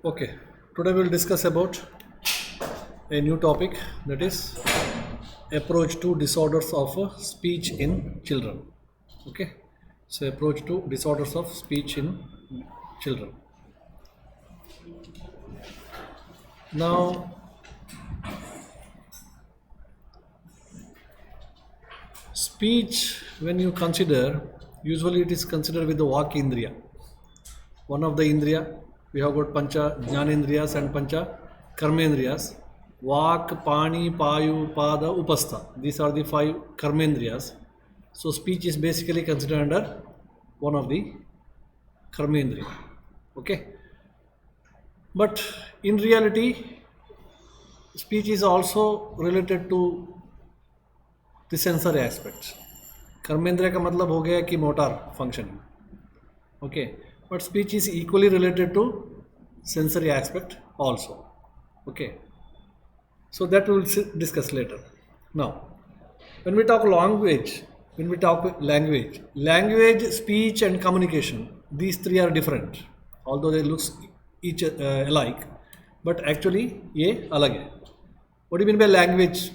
Okay, today we'll discuss about a new topic, that is approach to disorders of speech in children. Okay, so approach to disorders of speech in children. Now, speech, when you consider, usually it is considered with the Vak Indriya. One of the Indriya, we have got Pancha Jnanendriyas and Pancha Karmendriyas. Vak, Pani, Payu, Pada, Upastha. These are the five Karmendriyas. So speech is basically considered under one of the Karmendriya. Okay. But in reality, speech is also related to the sensory aspects. कर्मेंद्रिय का मतलब हो गया कि motor functioning. Okay, but speech is equally related to sensory aspect also. Okay, so that we will discuss later. Now, when we talk language, speech and communication, these three are different, although they look each alike, but actually ये अलग है. What do you mean by language?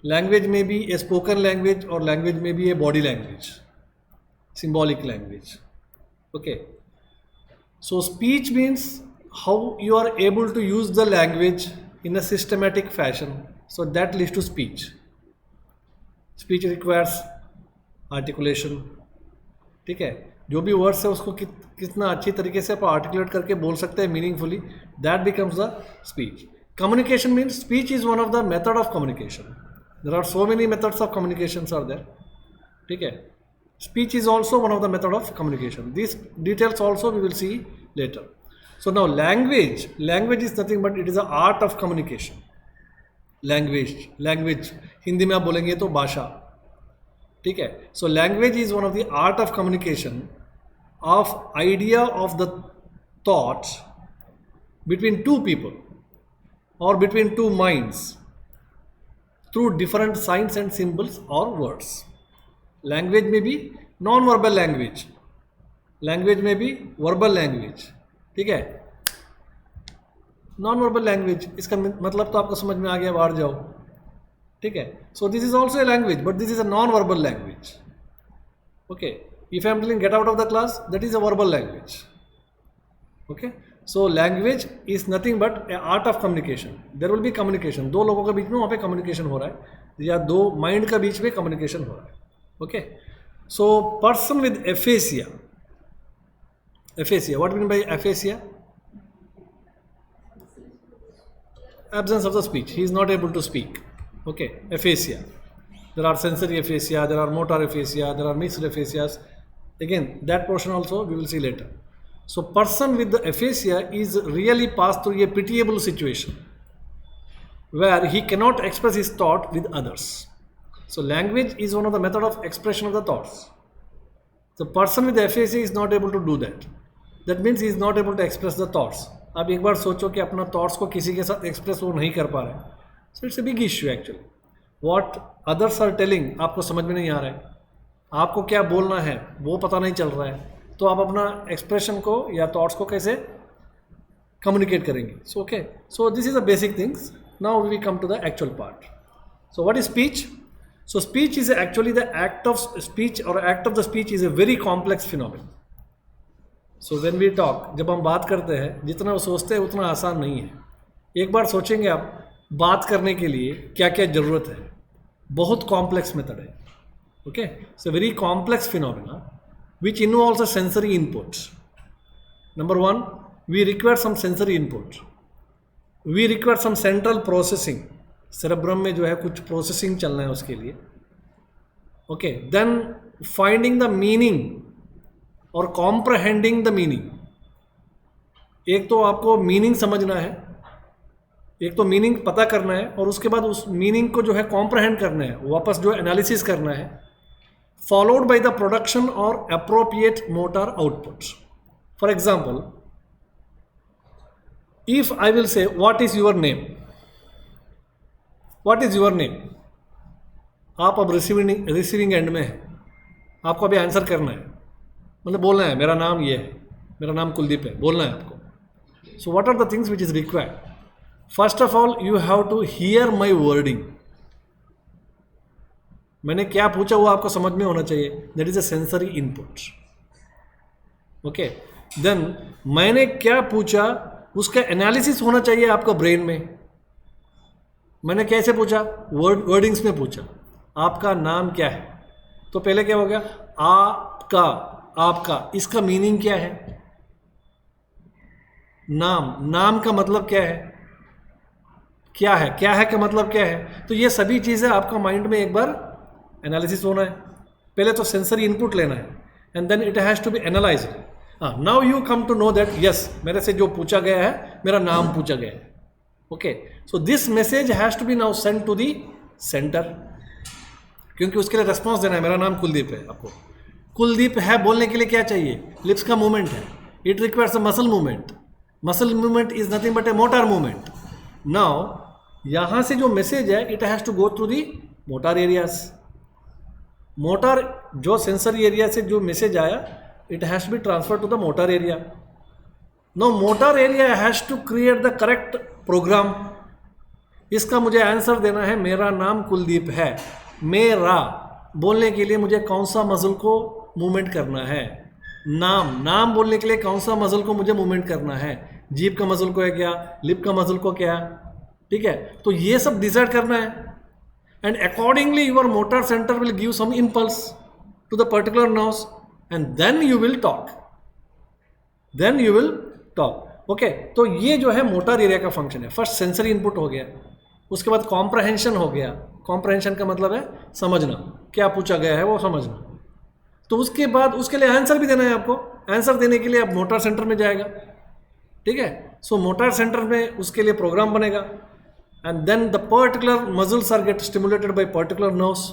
Language may be a spoken language or language may be a body language, symbolic language. Okay, so speech means how you are able to use the language in a systematic fashion, so that leads to speech. Speech requires articulation. ठीक है, जो भी words है उसको कितना अच्छी तरीके से आप आर्टिकुलेट करके बोल सकते हैं meaningfully, that becomes the speech. Communication means speech is one of the method of communication. There are so many methods of communications are there. ठीक है, speech is also one of the method of communication. These details also we will see later. So now language is nothing but it is an art of communication. Language Hindi में आप बोलेंगे तो भाषा. ठीक है, so language is one of the art of communication of idea of the thoughts between two people or between two minds through different signs and symbols or words. Language may be non-verbal language. Language may be verbal language. ठीक है, non verbal language, इसका मतलब तो आपको समझ में आ गया, बाहर जाओ. ठीक है, so this is also a language but this is a non verbal language. Okay, if I am telling get out of the class, that is a verbal language. Okay, so language is nothing but a art of communication. There will be communication, दो लोगों के बीच में वहाँ पे communication हो रहा है या दो माइंड के बीच में कम्युनिकेशन हो रहा है. Okay, so person with aphasia, what mean by aphasia? Absence of the speech, he is not able to speak. Okay, aphasia. There are sensory aphasia, there are motor aphasia, there are mixed aphasias. Again, that portion also we will see later. So person with the aphasia is really passed through a pitiable situation where he cannot express his thought with others. So language is one of the method of expression of the thoughts. The person with the aphasia is not able to do that. That means he is not able to express the thoughts. आप एक बार सोचो कि अपना thoughts को किसी के साथ express वो नहीं कर पा रहे हैं, so it's a big issue actually. What others are telling आपको समझ में नहीं आ रहा है, आपको क्या बोलना है वो पता नहीं चल रहा है, तो आप अपना एक्सप्रेशन को या थॉट्स को कैसे कम्युनिकेट करेंगे. So okay, so this is the basic things. Now we come to the actual part. So what is speech? So speech is actually the act of speech, और act of the speech is a very complex phenomenon. So when we talk, जब हम बात करते हैं, जितना वो सोचते हैं उतना आसान नहीं है. एक बार सोचेंगे आप बात करने के लिए क्या क्या ज़रूरत है, बहुत कॉम्प्लेक्स मेथड है. Okay, so very complex phenomena which involves a sensory inputs. Number one, we require some sensory input, we require some central processing. Cerebrum में जो है कुछ प्रोसेसिंग चलना है उसके लिए. Okay, then finding the meaning और कॉम्प्रहेंडिंग द मीनिंग. एक तो आपको मीनिंग समझना है, एक तो मीनिंग पता करना है, और उसके बाद उस मीनिंग को जो है कॉम्प्रहेंड करना है, वापस जो एनालिसिस करना है, फॉलोड बाय द प्रोडक्शन और appropriate motor outputs. For example, if I will say what is your name, what is your name, आप अब रिसीविंग एंड में है, आपको अभी आंसर करना है, मतलब बोलना है मेरा नाम ये है, मेरा नाम कुलदीप है, बोलना है आपको. So what are the things which is required? First of all, you have to hear my wording. मैंने क्या पूछा वो आपको समझ में होना चाहिए. That is a sensory input. Okay. Then मैंने क्या पूछा उसका एनालिसिस होना चाहिए आपका ब्रेन में. मैंने कैसे पूछा? वर्डिंग्स में पूछा. आपका नाम क्या है? तो पहले क्या हो गया? आपका, आपका, इसका मीनिंग क्या है? नाम, नाम का मतलब क्या है? क्या है? क्या है का मतलब क्या है? तो ये सभी चीज़ें आपका माइंड में एक बार एनालिसिस होना है. पहले तो सेंसरी इनपुट लेना है and then it has to be analysed. Now you come to know that yes, मेरे से जो पूछा गया है, मेरा नाम पूछा गया है. Okay, so this message has to be now send to the centre, क्योंकि उसके लिए रेस्पॉन्स देना है. मेरा नाम कुलदीप है. आपको कुलदीप है बोलने के लिए क्या चाहिए? लिप्स का मूवमेंट है. It requires a muscle movement. Muscle movement is nothing but a motor movement. Now यहाँ से जो मैसेज है it has to go through the motor areas. Motor जो सेंसरी एरिया से जो मैसेज आया it has to be transfer to the motor area. No motor area has to create the correct programme. इसका मुझे answer देना है. मेरा नाम कुलदीप है. मेरा बोलने के लिए मुझे कौन सा मसल को मूवमेंट करना है? नाम, नाम बोलने के लिए कौन सा मसल को मुझे मूवमेंट करना है? जीभ का मसल को है क्या? लिप का मसल को क्या? ठीक है, तो ये सब डिसाइड करना है. And accordingly your motor centre will give some impulse to the particular nerves and then you will talk. Then you will talk. Okay, तो ये जो है मोटर एरिया का फंक्शन है. फर्स्ट सेंसरी इनपुट हो गया, उसके बाद कॉम्प्रहेंशन हो गया. कॉम्प्रहेंशन का मतलब है समझना, क्या पूछा गया है वो समझना. तो उसके बाद उसके लिए आंसर भी देना है आपको. आंसर देने के लिए आप मोटर सेंटर में जाएगा. ठीक है, सो मोटर सेंटर में उसके लिए प्रोग्राम बनेगा and then the particular muscles are get stimulated by particular nerves.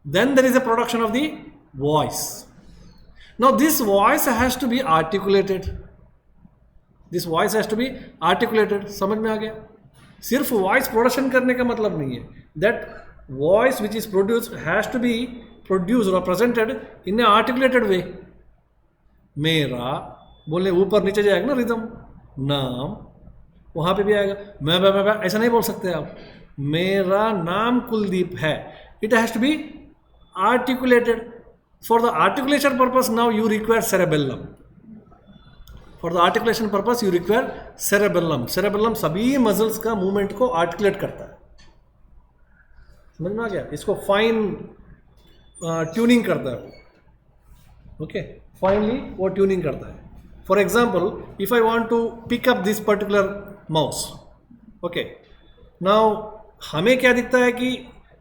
Then there is a production of the voice. Now this voice has to be articulated. This voice has to be articulated. समझ में आ गया? सिर्फ voice production करने का मतलब नहीं है. That voice which is produce has to be produced और presented in a articulated way. मेरा बोलने ऊपर नीचे जाएगा ना रिदम. नाम वहाँ पे भी आएगा. मैं ऐसा नहीं बोल सकते आप. मेरा नाम कुलदीप है. It has to be articulated. For the articulation purpose now you require cerebellum. For the articulation purpose you require cerebellum. Cerebellum सभी मसल्स का मूवमेंट को आर्टिकुलेट करता है. समझ में आ गया? इसको फाइन ट्यूनिंग करता है. ओके, फाइनली वो ट्यूनिंग करता है. For example, if I want to pick up this particular mouse, okay, now हमें क्या दिखता है कि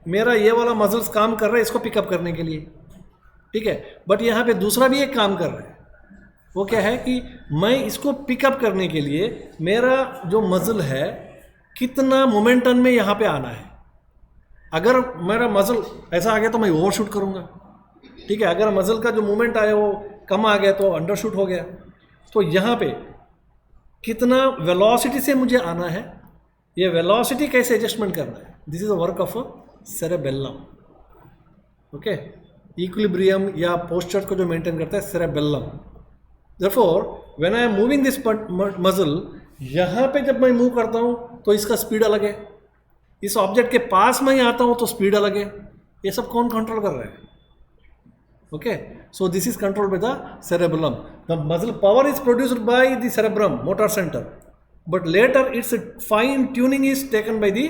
मेरा ये वाला मसल्स काम कर रहा है इसको पिकअप करने के लिए. ठीक है, बट यहाँ पे दूसरा भी एक काम कर रहा है. वो क्या है कि मैं इसको पिकअप करने के लिए मेरा जो मसल है कितना मोमेंटम में यहाँ पे आना है. अगर मेरा मसल ऐसा आ गया तो मैं ओवरशूट करूँगा. ठीक है, अगर मसल का जो मूवमेंट आया वो कम आ गया तो अंडरशूट हो गया. तो यहाँ पे कितना वेलोसिटी से मुझे आना है, ये वेलोसिटी कैसे एडजस्टमेंट करना है, this is a work of cerebellum. Okay, equilibrium या पोस्चर को जो मेंटेन करता है cerebellum. Therefore when I am moving this muscle, यहाँ पे जब मैं मूव करता हूँ तो इसका स्पीड अलग है. इस ऑब्जेक्ट के पास मैं आता हूँ तो स्पीड अलग है. ये सब कौन कंट्रोल कर रहा है? Okay, so this is controlled by the cerebellum. The muscle power is produced by the cerebrum, motor center, but later its fine tuning is taken by the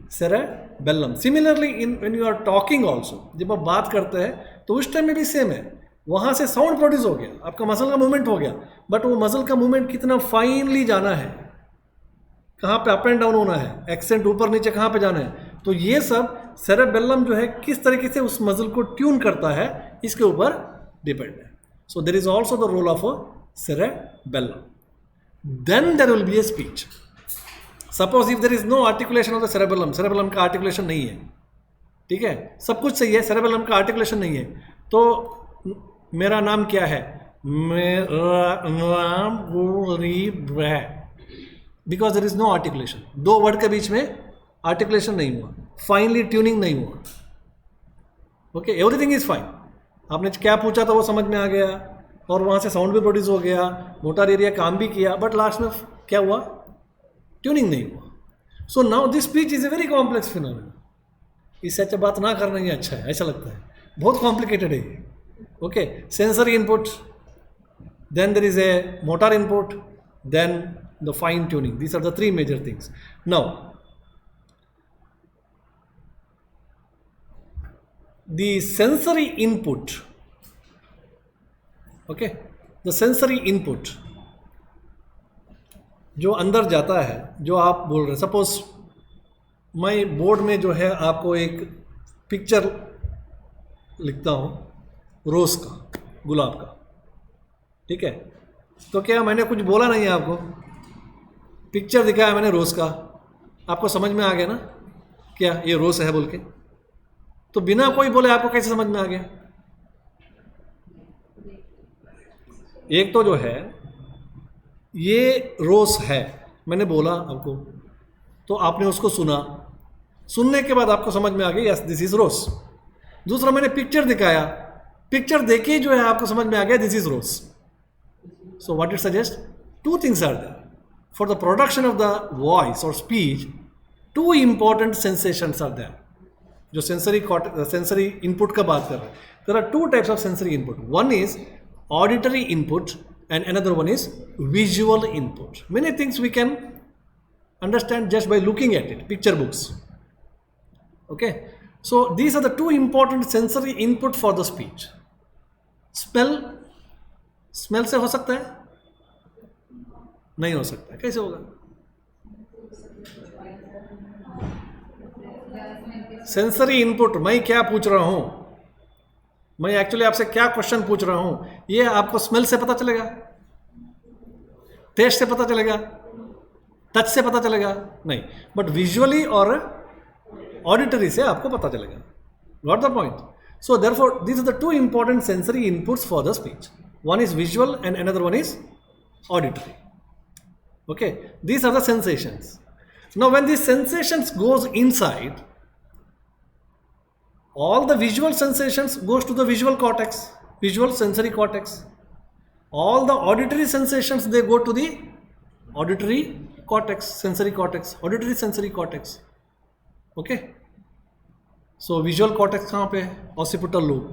cerebellum. Similarly, when you are talking also, जब आप बात करते हैं तो उस time में भी same है. वहाँ से साउंड प्रोड्यूस हो गया, आपका मसल का मूवमेंट हो गया, बट वो मसल का मूवमेंट कितना फाइनली जाना है, कहाँ पे अप एंड डाउन होना है, एक्सेंट ऊपर नीचे कहाँ पे जाना है. तो ये सब सेरेबेलम जो है किस तरीके से उस मसल को ट्यून करता है इसके ऊपर डिपेंड है. So there is also the role of cerebellum. Then there will be a speech. Suppose if there is no articulation of the cerebellum, cerebellum का आर्टिकुलेशन नहीं है. ठीक है, सब कुछ सही है, सेरेबेलम का आर्टिकुलेशन नहीं है. तो मेरा नाम क्या है? मेरा नाम कुलदीप है. Because there is no articulation. दो वर्ड के बीच में आर्टिकुलेशन नहीं हुआ, फाइनली ट्यूनिंग नहीं हुआ. Okay, everything is fine. आपने क्या पूछा था वो समझ में आ गया. और वहाँ से साउंड भी प्रोड्यूस हो गया, मोटर एरिया काम भी किया, बट लास्ट में क्या हुआ? ट्यूनिंग नहीं हुआ। So now this speech is a very complex phenomena. इससे अच्छा बात ना करना ही अच्छा है, ऐसा लगता है, बहुत कॉम्प्लिकेटेड है ये। Okay, sensory input, then there is a motor input, then the fine tuning. These are the three major things. Now the sensory input, okay, the sensory input जो अंदर जाता है, जो आप बोल रहे हैं, सपोज मैं बोर्ड में जो है आपको एक पिक्चर लिखता हूँ रोज का, गुलाब का, ठीक है, तो क्या मैंने कुछ बोला नहीं है आपको, पिक्चर दिखाया मैंने रोज का, आपको समझ में आ गया ना क्या ये रोज है बोल के? तो बिना कोई बोले आपको कैसे समझ में आ गया? एक तो जो है ये रोज है, मैंने बोला आपको, तो आपने उसको सुना, सुनने के बाद आपको समझ में आ गया यस दिस इज रोज। दूसरा मैंने पिक्चर दिखाया, पिक्चर देखे जो है आपको समझ में आ गया this is rose. So what it suggests? Two things are there. For the production of the voice or speech, two important sensations are there. जो sensory input का बात कर रहे हैं, there are two types of sensory input. One is auditory input and another one is visual input. Many things we can understand just by looking at it, picture books. Okay, so these are the two important sensory input for the speech. Smell से हो सकता है? नहीं हो सकता। कैसे होगा? Sensory input, मैं क्या पूछ रहा हूं, मैं एक्चुअली आपसे क्या क्वेश्चन पूछ रहा हूं, ये आपको स्मेल से पता चलेगा, टेस्ट से पता चलेगा, टच से पता चलेगा? नहीं, बट विजुअली और ऑडिटरी से आपको पता चलेगा। Got the point? So therefore these are the two important sensory inputs for the speech. One is visual and another one is auditory. Okay, these are the sensations. Now when these sensations goes inside, all the visual sensations goes to the visual cortex, visual sensory cortex. All the auditory sensations, they go to the auditory cortex, sensory cortex, auditory sensory cortex. Okay, so visual cortex कहाँ पे है? occipital lobe,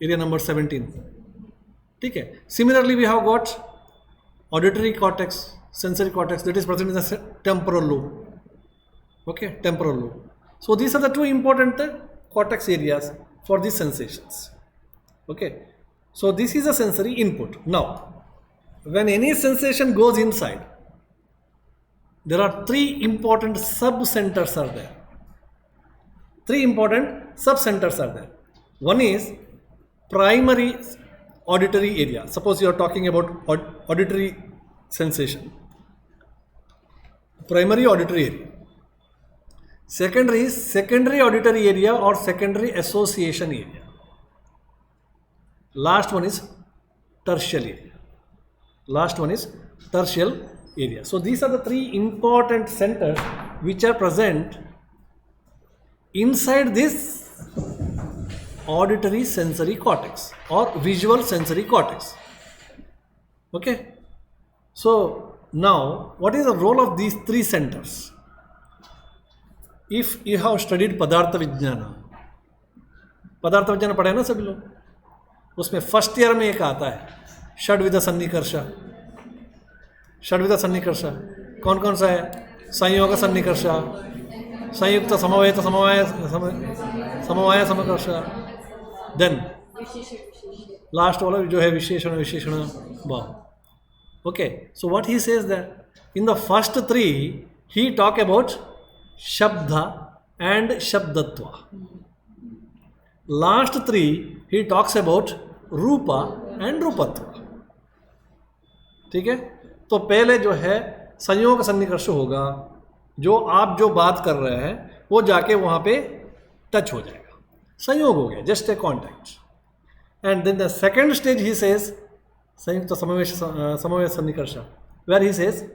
area number 17. ठीक है, similarly we have got auditory cortex, sensory cortex, that is present in the temporal lobe. Okay, temporal lobe. So these are the two important cortex areas for these sensations. Okay, so this is a sensory input. Now when any sensation goes inside, there are three important sub-centers are there. Three important sub-centers are there. One is primary auditory area. Suppose you are talking about auditory sensation. Primary auditory area. Secondary is secondary auditory area or secondary association area. Last one is tertial area. Last one is tertial area. So these are the three important centers which are present inside this auditory sensory cortex or visual sensory cortex. Okay, so now what is the role of these three centers? If you have studied पदार्थ विज्ञान पढ़े ना सभी लोग, उसमें first year में एक आता है षड्विध सन्निकर्ष. षड्विध सन्निकर्ष कौन कौन सा है? संयोग सन्निकर्ष, संयुक्त समवेत समवाय समकर्ष, देन लास्ट वाला जो है विशेषण विशेषण भाव. Okay, so what he says that in the first three he talk about शब्द एंड शब्दत्व. Last three he talks about रूप एंड रूपत्व. ठीक है, तो पहले जो है संयोग सन्निकर्ष होगा, जो आप जो बात कर रहे हैं वो जाके वहाँ पे टच हो जाएगा, संयोग हो गया, just a contact. And then the second stage ही सेज संयुक्त समवेश सन्निकर्ष, वेयर ही सेज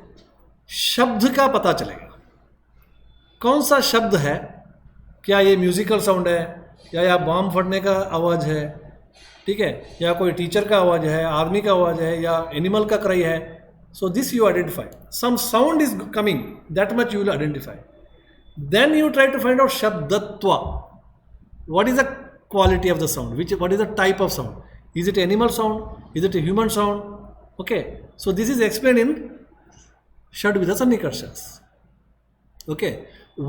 शब्द का पता चलेगा. कौन सा शब्द है, क्या ये म्यूजिकल साउंड है, या बॉम्ब फटने का आवाज़ है, ठीक है, या कोई टीचर का आवाज़ है, आर्मी का आवाज़ है, या एनिमल का क्राई है. So this you identify. Some sound is coming, that much you will identify. Then you try to find out Shabdatva. What is the quality of the sound? What is the type of sound? Is it animal sound? Is it a human sound? Okay. So this is explained in Shadvida Sannikarshas. Okay.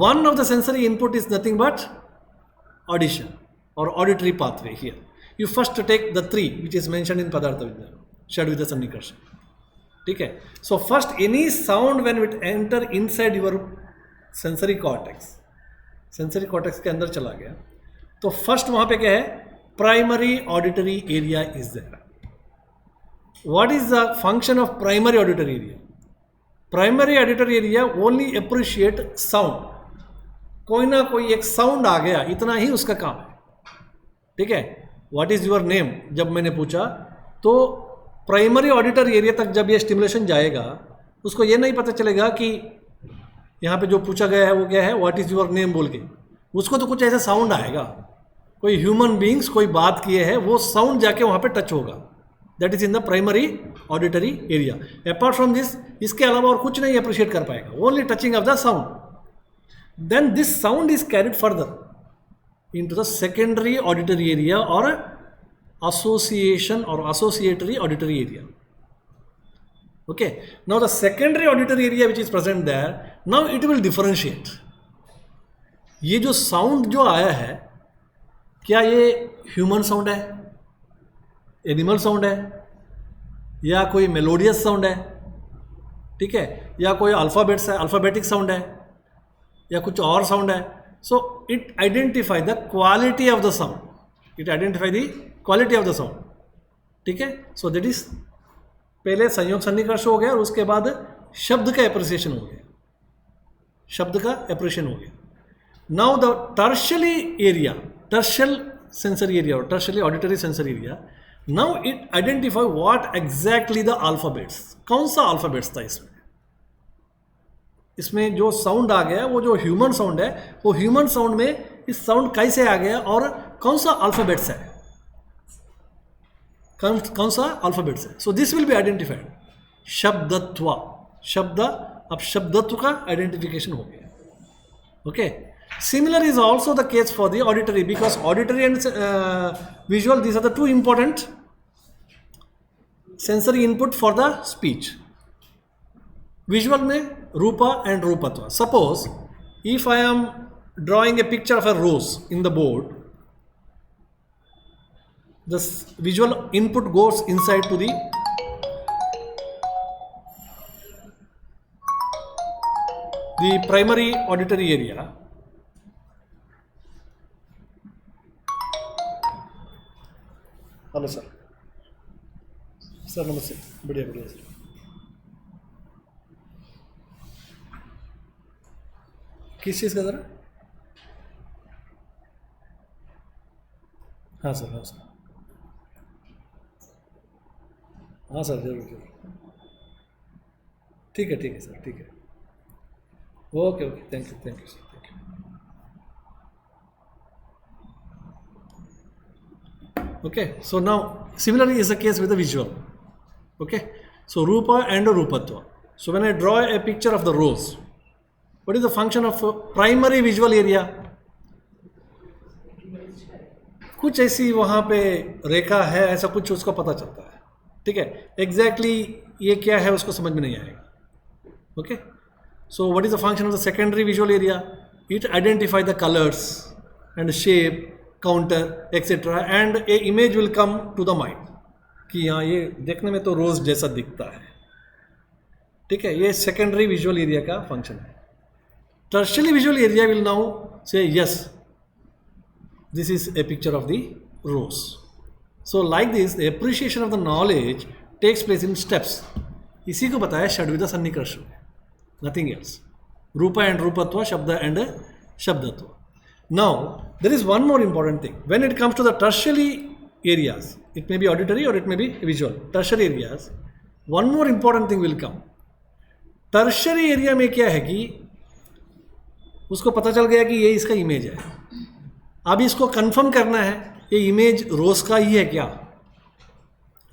One of the sensory input is nothing but audition or auditory pathway here. You first take the three which is mentioned in Padartha Vidya, Shadvida Sannikarsha. Okay. So first any sound when it enter inside your sensory cortex के अंदर चला गया तो first वहां पे क्या है, primary auditory area is there. What is the function of primary auditory area? Primary auditory area only appreciate sound. कोई ना कोई एक साउंड आ गया, इतना ही उसका काम है. ठीक है. व्हाट इज योर नेम जब मैंने पूछा तो प्राइमरी ऑडिटरी एरिया तक जब ये स्टिमुलेशन जाएगा उसको ये नहीं पता चलेगा कि यहाँ पे जो पूछा गया है वो क्या है, व्हाट इज़ योर नेम बोल के. उसको तो कुछ ऐसा साउंड आएगा, कोई ह्यूमन बींग्स कोई बात किए है, वो साउंड जाके वहाँ पे टच होगा. That is in the primary auditory area. Apart from this इसके अलावा और कुछ नहीं अप्रिशिएट कर पाएगा, only touching of the sound. Then this sound is carried further in to the secondary auditory area और एसोसिएशन और associatory auditory area. Okay, now the secondary auditory area which is present there, now it will differentiate. ये जो sound जो आया है, क्या ये human sound है, एनिमल साउंड है, या कोई मेलोडियस साउंड है, ठीक है, या कोई अल्फ़ाबेट्स है, अल्फ़ाबेटिक साउंड है, या कुछ और साउंड है. So it identify the quality of the sound. It identify the quality of the sound. ठीक है. सो दैट इज पहले संयोग सन्निकर्ष हो गया और उसके बाद शब्द का एप्रिसिएशन हो गया. शब्द का एप्रिसिएशन हो गया. Now the tertiary area, tertial sensory area और tertiary auditory sensory area, now it identify what exactly the alphabets. कौन सा अल्फाबेट्स था इसमें? इसमें जो साउंड आ गया वो जो ह्यूमन साउंड है, वो ह्यूमन साउंड में इस साउंड कैसे आ गया और कौन सा अल्फाबेट्स है, कौन सा अल्फाबेट्स है. So this will be identified. शब्दत्व, शब्द, अब शब्दत्व का आइडेंटिफिकेशन हो गया. Okay. Similar is also the case for the auditory, because auditory and visual these are the two important sensory input for the speech. Visual में रूपा एंड रूपत्व. Suppose if I am drawing a picture of a rose in the board, the visual input goes inside to the primary auditory area. Hello sir. Sir नमस्ते. बढ़िया बढ़िया sir. किस चीज़ का जरा? हाँ सर, हाँ सर, हाँ सर, जरूर जरूर. ठीक है सर, ठीक है. Okay okay, thank you sir, thank you. Okay. So now similarly is the case with the visual. Okay. So रूपा एंड रूपत्व. So when I draw a picture of the rose, what is the function of primary visual area? कुछ ऐसी वहाँ पे रेखा है, ऐसा कुछ उसको पता चलता है. ठीक है. एग्जैक्टली ये क्या है उसको समझ में नहीं आएगा. Okay. So what is the function of the secondary visual area? It identify the colours and shape, counter etcetera, and a image will come to the mind कि हाँ ये देखने में तो रोज जैसा दिखता है. ठीक है. ये सेकेंडरी विजुअल एरिया का फंक्शन है. Tertiary visual area will now से yes, this is a picture of the rose. So like this, the appreciation of the knowledge takes place in steps. इसी को बताया षड्विध सन्निकर्ष, nothing else. रूपा and रूपत्व, शब्द and शब्दत्व. Now there is one more important thing. When it comes to the tertiary areas, it may be auditory or it may be visual. Tertiary areas, one more important thing will come. Tertiary area में क्या है कि उसको पता चल गया कि ये इसका इमेज है. अब इसको कंफर्म करना है ये इमेज रोज का ही है क्या,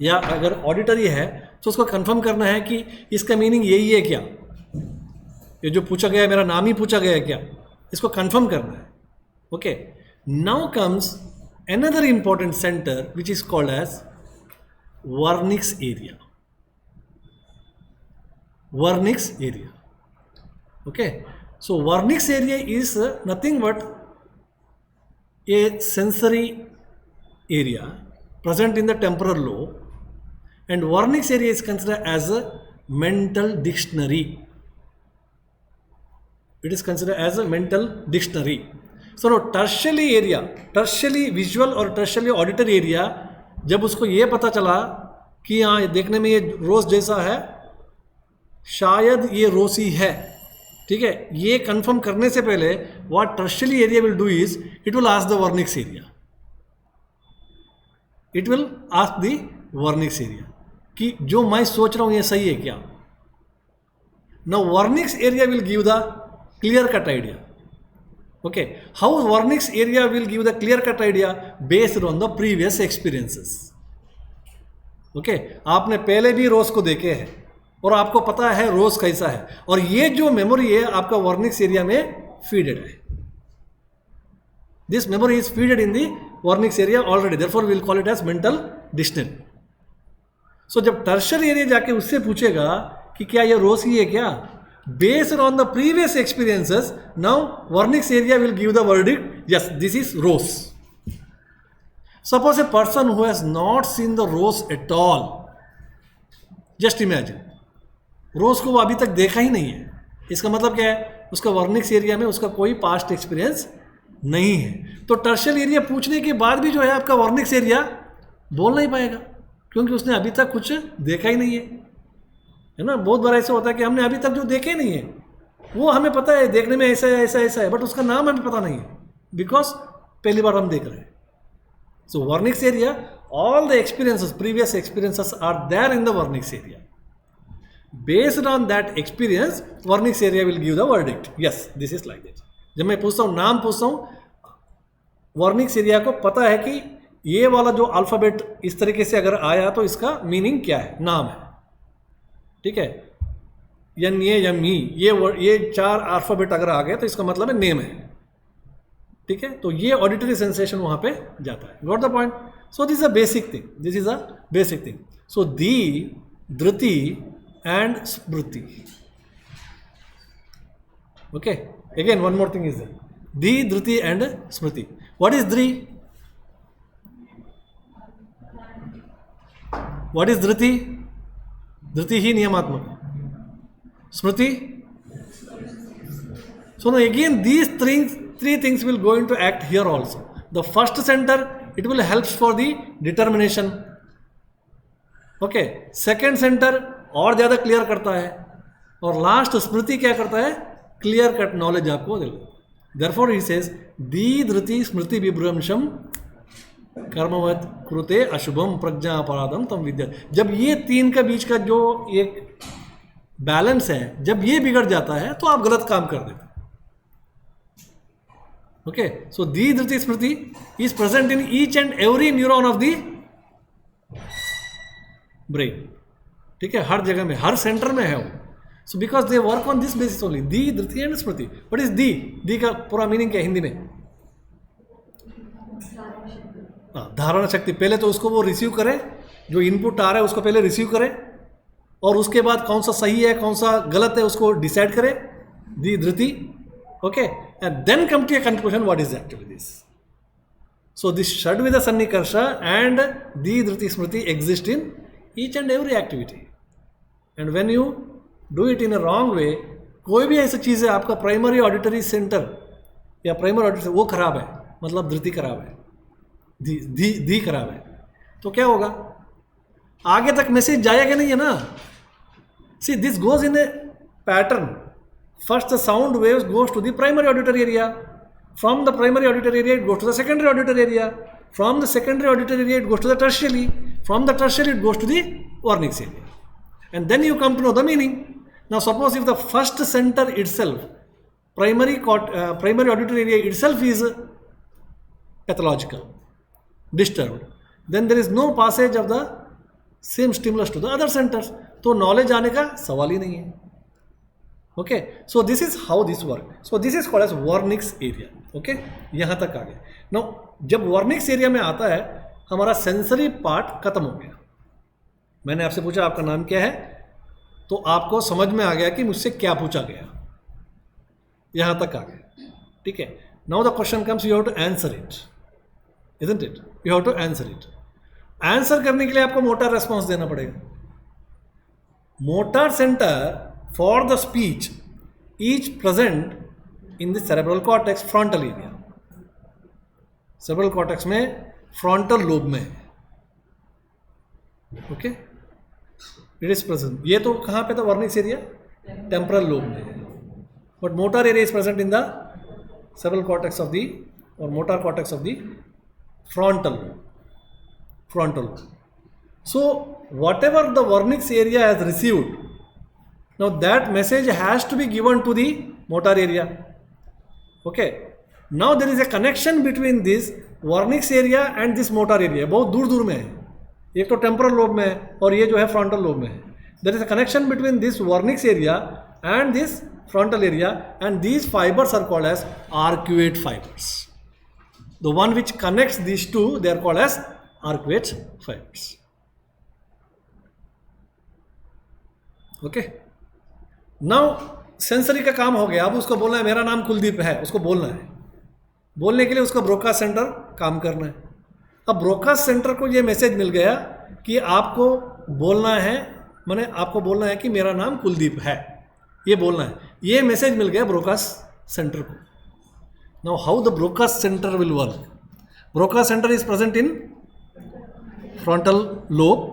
या अगर ऑडिटरी है तो उसको कंफर्म करना है कि इसका मीनिंग यही है क्या, ये जो पूछा गया है मेरा नाम ही पूछा गया है क्या, इसको कंफर्म करना है. Okay, now comes another important center which is called as Vernix area. Vernix area. Okay, so Vernix area is nothing but a sensory area present in the temporal lobe, and Vernix area is considered as a mental dictionary. It is considered as a mental dictionary. So no, tertiary area, tertiary visual और tertiary auditory area, जब उसको ये पता चला कि हाँ ये देखने में ये रोज जैसा है, शायद ये रोसी है, ठीक है, ये कंफर्म करने से पहले what tertiary area will do is it will ask the Vernix area. It will ask the Vernix area कि जो मैं सोच रहा हूँ ये सही है क्या. Now Vernix area will give the clear cut idea. Okay, how Vernix area will give the clear cut idea based on the previous experiences. Okay, आपने पहले भी रोज को देखे हैं और आपको पता है रोज कैसा है, और ये जो मेमोरी है आपका Vernix एरिया में फीडेड है. This memory is feeded in the Vernix area already, therefore we will call it as mental dictionary. So जब टर्शियरी एरिया जाके उससे पूछेगा कि क्या ये रोज ही है क्या, based on the previous experiences, now Vernix area will give the verdict, yes, this is rose. Suppose a person who has not seen the rose at all, just imagine, rose को वो अभी तक देखा ही नहीं है, इसका मतलब क्या है, उसका Vernix area में उसका कोई पास्ट एक्सपीरियंस नहीं है. तो टर्शियल एरिया पूछने के बाद भी जो है आपका Vernix एरिया बोल नहीं पाएगा, क्योंकि उसने अभी तक कुछ देखा ही नहीं है ना. बहुत बार ऐसा होता है कि हमने अभी तक जो देखे नहीं है वो हमें पता है देखने में ऐसा है ऐसा ऐसा है, बट उसका नाम हमें पता नहीं है, बिकॉज पहली बार हम देख रहे हैं. So Vernix area, all the experiences, previous experiences are there in the Vernix area. Based on that experience Vernix area will give the verdict, yes this is like that. जब मैं पूछता हूँ, नाम पूछता हूँ, Vernix एरिया को पता है कि ये वाला जो अल्फ़ाबेट इस तरीके से अगर आया तो इसका मीनिंग क्या है, नाम है, ठीक है, एन ए एम ई, ये 4 अल्फ़ाबेट अगर आ गए तो इसका मतलब है नेम है, ठीक है. तो ये ऑडिटरी सेंसेशन वहाँ पे जाता है. Got the point. So this is a basic thing, this is a basic thing. So दी, धृति एंड स्मृति. Okay, again one more thing is there, दी, धृति एंड स्मृति. व्हाट इज धी? व्हाट इज धृति? धृति ही नियमात्मक. स्मृति? So now again these three things will going to act here also. The first center, it will help for the determination. Okay. Second center और ज़्यादा क्लियर करता है, और लास्ट स्मृति क्या करता है, क्लियर कट नॉलेज आपको देगा. Therefore he says दी, धृति, स्मृति विभ्रंशम कर्मवत कृते अशुभम प्रज्ञा अपराधम तम विद्या. जब ये 3 का बीच का जो एक बैलेंस है, जब ये बिगड़ जाता है तो आप गलत काम कर देते. ओके, सो दी, धृति, स्मृति is present in each and every neuron of the brain. ठीक है, हर जगह में, हर सेंटर में है वो. So because they work on this basis only, दी, धृति एंड स्मृति. व्हाट इज दी? दी का पूरा मीनिंग क्या है हिंदी में? धारणा शक्ति. पहले तो उसको वो रिसीव करे, जो इनपुट आ रहा है उसको पहले रिसीव करे, और उसके बाद कौन सा सही है कौन सा गलत है उसको डिसाइड करे. दी, धृति. Okay, and then come to a conclusion what is actually this. So this षड्विध सन्निकर्ष एंड दी, धृति, स्मृति exist in each and every activity. And when you do it in a wrong way, कोई भी ऐसी चीज़ है, आपका प्राइमरी ऑडिटरी सेंटर या प्राइमरी ऑडिटरी वो खराब है, मतलब धृति खराब है, दी खराब है, तो क्या होगा, आगे तक मैसेज जाएगा नहीं है ना. See this goes in a pattern. First the sound waves goes to the primary auditory area, from the primary auditory area it goes to the secondary auditory area, from the secondary auditory area it goes to the tertiary, from the tertiary it goes to the Vernix area, and then you come to know the meaning. Now suppose if the first center itself, primary auditory area itself is pathological, disturbed, then there is no passage of the same stimulus to the other centres, तो knowledge आने का सवाल ही नहीं है. Okay, so this is how this work. So this is called as Wernicke's area. Okay, यहाँ तक आ गया. नाउ जब वर्निक्स एरिया में आता है, हमारा सेंसरी पार्ट खत्म हो गया. मैंने आपसे पूछा आपका नाम क्या है, तो आपको समझ में आ गया कि मुझसे क्या पूछा गया. यहाँ तक आ गया. ठीक है. Now the question comes, you have to answer it, isn't it? You have to answer it. Answer करने के लिए आपको मोटर रेस्पॉन्स देना पड़ेगा. Motor centre for the speech is present in the cerebral cortex frontal area. Cerebral cortex में frontal lobe में. Okay, it is present. ये तो कहाँ पे था वर्निक्स एरिया? टेम्परल लोब में. But motor area is present in the cerebral cortex of the, और motor cortex of the frontal lobe. Frontal lobe. So whatever the Wernicke's area has received, now that message has to be given to the motor area. Okay. Now there is a connection between this Wernicke's area and this motor area. बहुत दूर दूर में है. एक तो temporal lobe में है और ये जो है फ्रंटल लोब में है. There is a connection between this Wernicke's area and this frontal area, and these fibers are called as arcuate fibers. The one which connects these two, they are called as arcuate fibers. Okay. Now sensory का काम हो गया. अब उसको बोलना है मेरा नाम कुलदीप है, उसको बोलना है. बोलने के लिए उसका ब्रोडकास्ट सेंटर काम करना है. अब ब्रोडकास्ट सेंटर को ये मैसेज मिल गया कि आपको बोलना है, माने आपको बोलना है कि मेरा नाम कुलदीप है, ये बोलना है. ये मैसेज मिल गया ब्रोडकास्ट सेंटर को. Now how the broadcast center will work? Broadcast center is present in frontal lobe,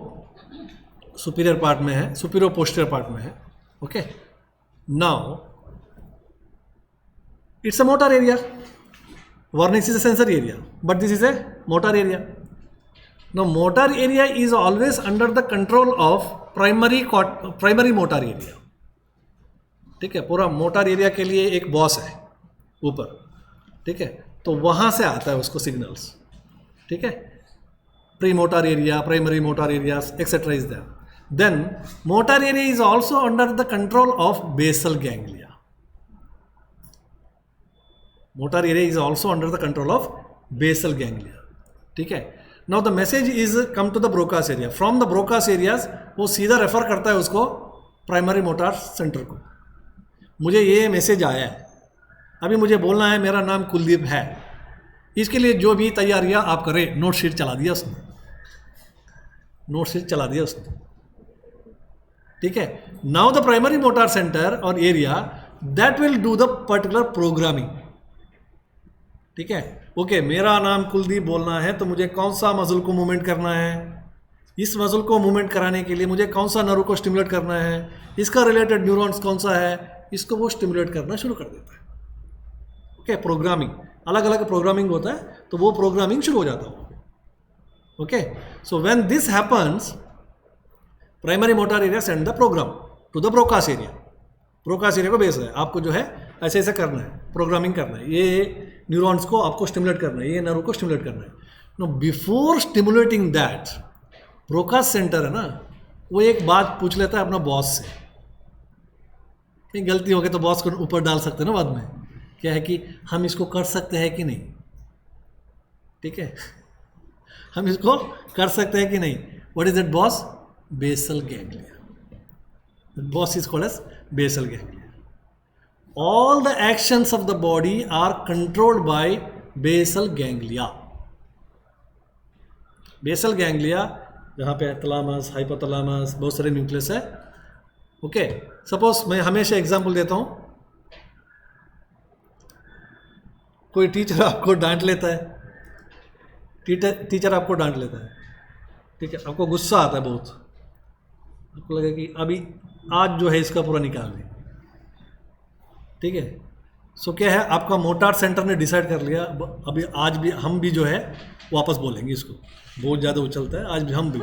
superior part में है, superior posterior part में है. Okay. Now it's a motor area. Wernicke's is a sensory area, but this is a motor area. Now motor area is always under the control of primary motor area. ठीक है, पूरा motor area के लिए एक boss है ऊपर. ठीक है, तो वहाँ से आता है उसको सिग्नल्स. ठीक है, pre motor area, primary motor areas etcetera is there. Then motor area is also under the control of basal ganglia. Motor area is also under the control of basal ganglia. ठीक है. Now the message is come to the Broca's area. From the Broca's areas वो सीधा refer करता है उसको primary motor centre को. मुझे ये मैसेज आया है, अभी मुझे बोलना है मेरा नाम कुलदीप है. इसके लिए जो भी तैयारियां आप करें, नोट शीट चला दिया उसने, नोट शीट चला दिया उसने. ठीक है. Now the primary motor centre और area that will do the particular programming. ठीक है. ओके, मेरा नाम कुलदीप बोलना है तो मुझे कौन सा मसल को मूवमेंट करना है, इस मसल को मूवमेंट कराने के लिए मुझे कौन सा नर्व को स्टिमुलेट करना है, इसका रिलेटेड न्यूरॉन्स कौन सा है, इसको वो स्टिमुलेट करना शुरू कर देता है. ओके, प्रोग्रामिंग, अलग अलग प्रोग्रामिंग होता है, तो वो प्रोग्रामिंग शुरू हो जाता है. Okay, so when this happens, primary motor area send the programme to the Broca's area. Broca's area को भेज रहा है, आपको जो है ऐसे ऐसे करना है, प्रोग्रामिंग करना है, ये न्यूरॉन्स को आपको स्टिमुलेट करना है, ये नर्व को स्टिमुलेट करना है. No, before stimulating that, Broca's centre है ना, वो एक बात पूछ लेता है अपना बॉस से. कहीं गलती हो गई तो बॉस को ऊपर डाल सकते हैं ना बाद में, क्या है कि हम इसको कर सकते हैं कि नहीं. ठीक है, हम इसको कर सकते हैं कि नहीं. What is that boss? Basal ganglia. Boss is called as basal ganglia. All the actions of the body are controlled by basal ganglia. Basal ganglia जहाँ पे थैलामस, हाइपोथैलामस, बहुत सारे न्यूक्लियस है. ओके, सपोज मैं हमेशा एग्जांपल देता हूँ. कोई टीचर आपको डांट लेता है, टीचर आपको डांट लेता है. ठीक है, आपको गुस्सा आता है बहुत, आपको लगे कि अभी आज जो है इसका पूरा निकाल दें. ठीक है. सो क्या है, आपका मोटार सेंटर ने डिसाइड कर लिया अभी आज भी हम भी जो है वापस बोलेंगे इसको, बहुत ज़्यादा उछलता है, आज भी हम भी.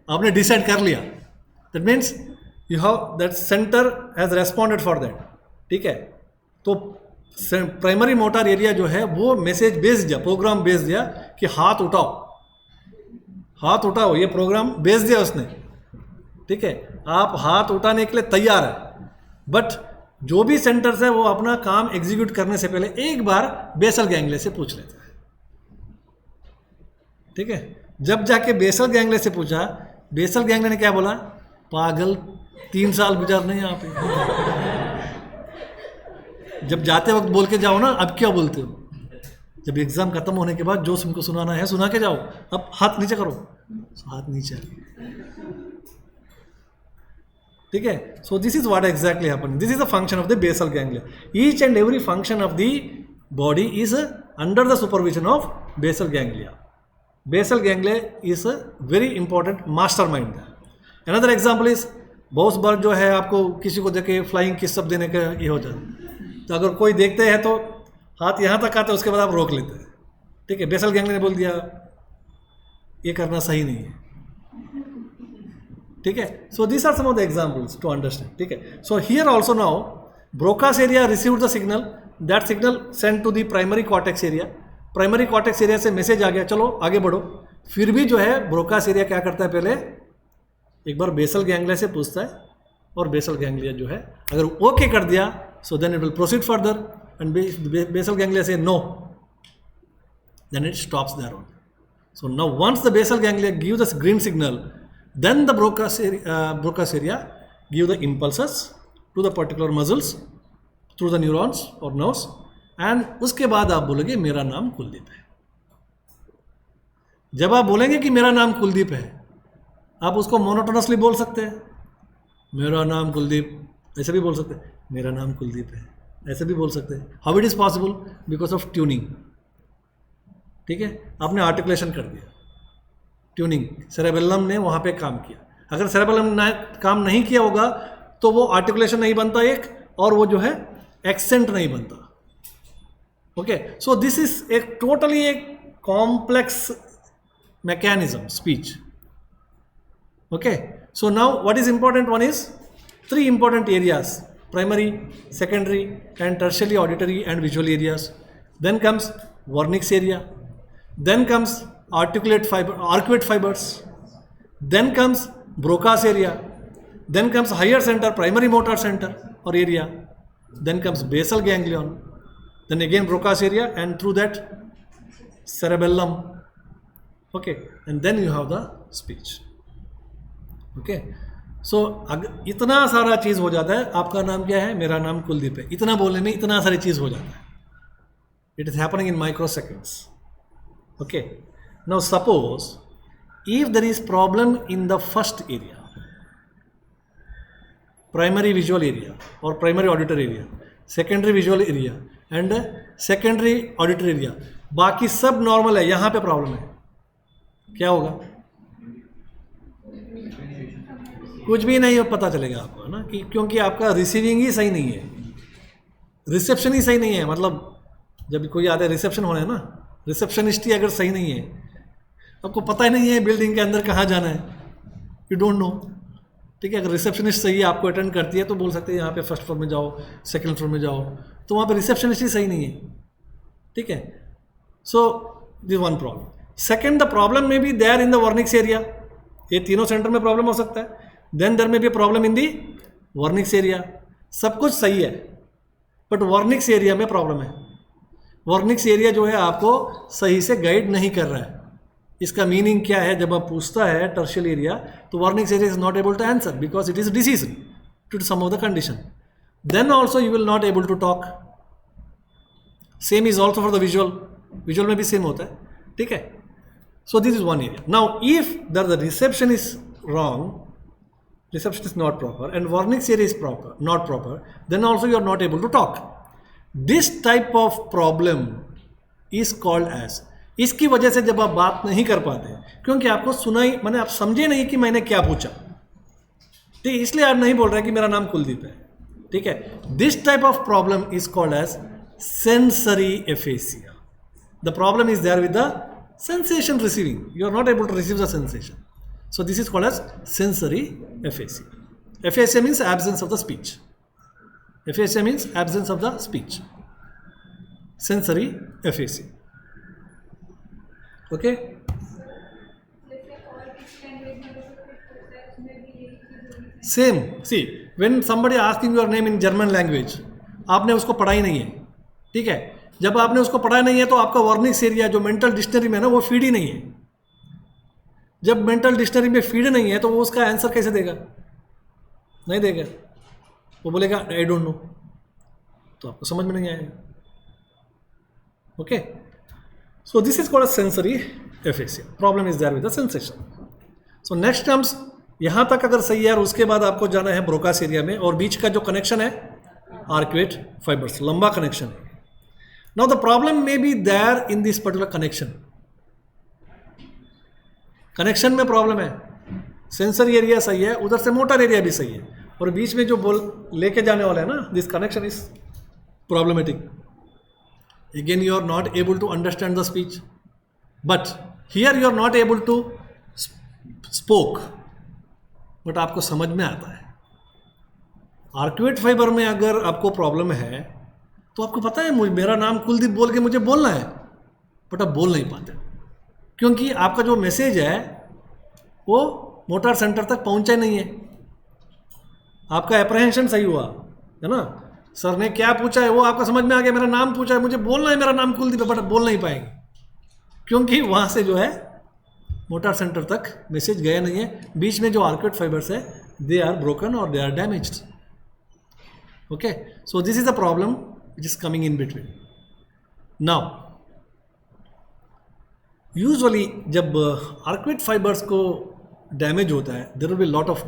आपने डिसाइड कर लिया, that means you have that centre has responded for that. ठीक है. तो प्राइमरी मोटर एरिया जो है वो मैसेज भेज दिया, प्रोग्राम भेज दिया कि हाथ उठाओ, हाथ उठाओ, ये प्रोग्राम भेज दिया उसने, ठीक है, आप हाथ उठाने के लिए तैयार है, बट जो भी सेंटर्स है वो अपना काम एग्जीक्यूट करने से पहले एक बार बेसल गैंग्ले से पूछ लेते हैं, ठीक है। जब जाके बेसल गैंग्ले से पूछा, बेसल गैंग्ले ने क्या बोला, पागल 3 साल गुजारने यहाँ पे। जब जाते वक्त बोल के जाओ ना, अब क्या बोलते हो, जब एग्जाम खत्म होने के बाद जो तुमको सुनाना है सुना के जाओ, अब हाथ नीचे करो, हाथ नीचे, ठीक है। So this is what exactly happen, this is the function of the basal ganglia. Each and every function of the body is under the supervision of basal ganglia. Basal ganglia is a very important master mind. Another example is, बहुत बार जो है आपको किसी को देखे flying kiss सब देने का ये हो जाता है, तो अगर कोई देखते हैं तो हाथ यहाँ तक आता है, उसके बाद आप रोक लेते हैं, ठीक है। बेसल गैंग्लिया ने बोल दिया ये करना सही नहीं है, ठीक है। So this are some of the examples to understand, ठीक है। So here also now Broca's area received the signal, that signal send to the primary cortex area. Primary cortex area से मैसेज आ गया, चलो आगे बढ़ो। फिर भी जो है ब्रोकास एरिया क्या करता है, पहले एक बार बेसल गैंग्लिया से पूछता है, और बेसल गैंग्लिया जो है अगर ओके कर दिया, so then it will proceed further, and basal ganglia से no, then it stops there only. So now once the basal ganglia give the green signal, then the Broca's area give the impulses to the particular muscles through the neurons or nerves, and उसके बाद आप बोलोगे मेरा नाम कुलदीप है। जब आप बोलेंगे कि मेरा नाम कुलदीप है, आप उसको मोनोटोनसली बोल सकते हैं, मेरा नाम कुलदीप, ऐसे भी बोल सकते हैं, मेरा नाम कुलदीप है, ऐसे भी बोल सकते हैं। How it is possible, because of tuning, ठीक है। आपने आर्टिकुलेशन कर दिया, ट्यूनिंग, सेरेबेलम ने वहाँ पे काम किया। अगर सेरेबेलम ने काम नहीं किया होगा तो वो आर्टिकुलेशन नहीं बनता एक, और वो जो है एक्सेंट नहीं बनता, ओके। सो दिस इज एक टोटली एक complex mechanism speech, okay. So now what is important, one is 3 important areas, primary, secondary and tertiary auditory and visual areas. Then comes Wernicke's area, then comes arcuate fibers, then comes Broca's area, then comes higher center, primary motor center or area, then comes basal ganglion, then again Broca's area, and through that cerebellum, okay, and then you have the speech, okay. So इतना सारा चीज़ हो जाता है। आपका नाम क्या है, मेरा नाम कुलदीप है, इतना बोलने में इतना सारी चीज़ हो जाता है। It is happening in microseconds. Okay, now suppose if there is problem in the first area, primary visual area or primary auditory area, secondary visual area and secondary auditory area, बाकी सब नॉर्मल है, यहाँ पे problem है, क्या होगा, कुछ भी नहीं पता चलेगा आपको, है ना, कि क्योंकि आपका रिसीविंग ही सही नहीं है, रिसेप्शन ही सही नहीं है। मतलब जब कोई आता है रिसेप्शन होने, है ना, रिसेप्शनिस्ट ही अगर सही नहीं है, आपको पता ही नहीं है बिल्डिंग के अंदर कहाँ जाना है, यू डोंट नो, ठीक है। अगर रिसेप्शनिस्ट सही है, आपको अटेंड करती है, तो बोल सकते हैं यहाँ पे फर्स्ट फ्लोर में जाओ, सेकंड फ्लोर में जाओ, तो वहाँ पे रिसेप्शनिस्ट ही सही नहीं है, ठीक है। So this one problem. Second, the problem में be there in the Wernicke's area, ये तीनों सेंटर में प्रॉब्लम हो सकता है। देन देयर में be problem in the Wernicke's area, सब कुछ सही है बट वर्निक्स एरिया में प्रॉब्लम है। वर्निक्स एरिया जो है आपको सही से गाइड नहीं कर रहा है। इसका मीनिंग क्या है, जब आप पूछता है टर्शियल एरिया, तो Wernicke's area is not able to answer because it is disease to some of the condition. Then also you will not able to talk. Same is also for the visual, visual में भी same होता है, ठीक है। So this is one area. Now if the reception is wrong, reception is not proper and Wernicke's area is proper, not proper, then also you are not able to talk. This type of problem is called as, इसकी वजह से जब आप बात नहीं कर पाते क्योंकि आपको सुना ही, मैंने आप समझे नहीं कि मैंने क्या पूछा, ठीक है, इसलिए आप नहीं बोल रहे कि मेरा नाम कुलदीप है, ठीक है। This type of problem is called as sensory aphasia. The problem is there with the sensation receiving, you are not able to receive the sensation. So this is called as sensory aphasia. Aphasia means absence of the speech. Aphasia means absence of the speech. Sensory aphasia. Okay? Same see when somebody asking your name in German language, आपने उसको पढ़ा ही नहीं है, ठीक है। जब आपने उसको पढ़ा नहीं है तो आपका वर्निक्स एरिया जो मेंटल डिक्शनरी में है ना वो फीड ही नहीं है। जब मेंटल डिक्शनरी में फीड नहीं है तो वो उसका आंसर कैसे देगा? नहीं देगा, वो बोलेगा आई डोंट नो, तो आपको समझ में नहीं आएगा। Okay, so this is called a sensory aphasia. Problem is there with the sensation. So next terms यहां तक अगर सही है, और उसके बाद आपको जाना है ब्रोकास एरिया में, और बीच का जो कनेक्शन है आर्क्वेट फाइबर्स, लंबा कनेक्शन है। Now the problem may be there in this particular connection. Connection में प्रॉब्लम है, सेंसरी एरिया सही है, उधर से मोटर एरिया भी सही है, और बीच में जो बोल लेके जाने वाला है ना, this connection is problematic. Again you are not able to understand the speech, but here you are not able to spoke, but आपको समझ में आता है। आर्क्वेट फाइबर में अगर आपको प्रॉब्लम है तो आपको पता है मुझे मेरा नाम कुलदीप बोल के मुझे बोलना है, बट आप बोल नहीं पाते, क्योंकि आपका जो मैसेज है वो मोटर सेंटर तक पहुंचा नहीं है। आपका एप्रहेंशन सही हुआ है ना, सर ने क्या पूछा है वो आपका समझ में आ गया, मेरा नाम पूछा है, मुझे बोलना है मेरा नाम कुलदीप है, बट बोल नहीं पाएंगे, क्योंकि वहाँ से जो है मोटर सेंटर तक मैसेज गया नहीं है। बीच में जो आर्क्वेट फाइबर्स है दे आर ब्रोकन और they are damaged. Okay, so this is a problem which is coming in between. Now usually जब आर्क्वेट फाइबर्स को डैमेज होता है there will be lot of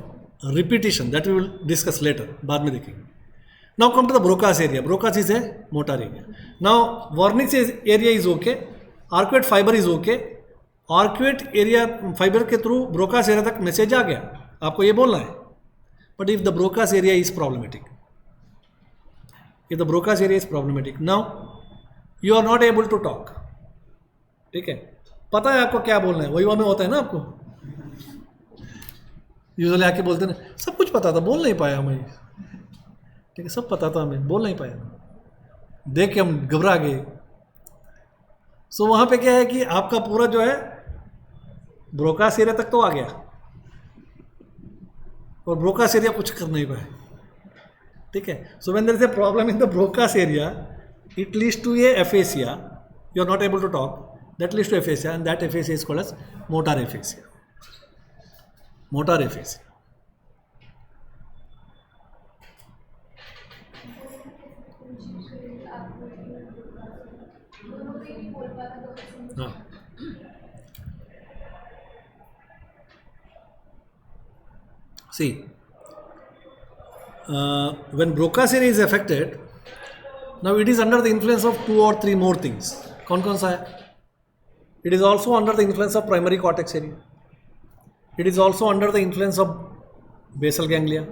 repetition, that we will discuss later, बाद में देखेंगे। Now come to the Broca's area. Broca's is a motor area. Now Wernicke's area is okay, arcuate fibre is okay. Arcuate area fibre के through Broca's area तक message आ गया, आपको ये बोलना है, but if the Broca's area is problematic, if the Broca's area is problematic, now you are not able to talk. ठीक है, पता है आपको क्या बोलना है, वही में होता है ना, आपको यूजुअली आके बोलते ना सब कुछ पता था, बोल नहीं पाया मैं, ठीक है, सब पता था हमें, बोल नहीं पाया, देख के हम घबरा गए। सो वहाँ पे क्या है कि आपका पूरा जो है ब्रोकास एरिया तक तो आ गया और ब्रोकास एरिया कुछ कर नहीं पाए। ठीक है, so when there is a problem in the Broca's area it leads to a aphasia, you are not able to talk, that leads to aphasia, and that aphasia is called as motor aphasia. Motor aphasia. See, when Broca's area is affected, now it is under the influence of 2 or 3 more things. कौन सा है? It is also under the influence of primary cortex area. It is also under the influence of basal ganglia.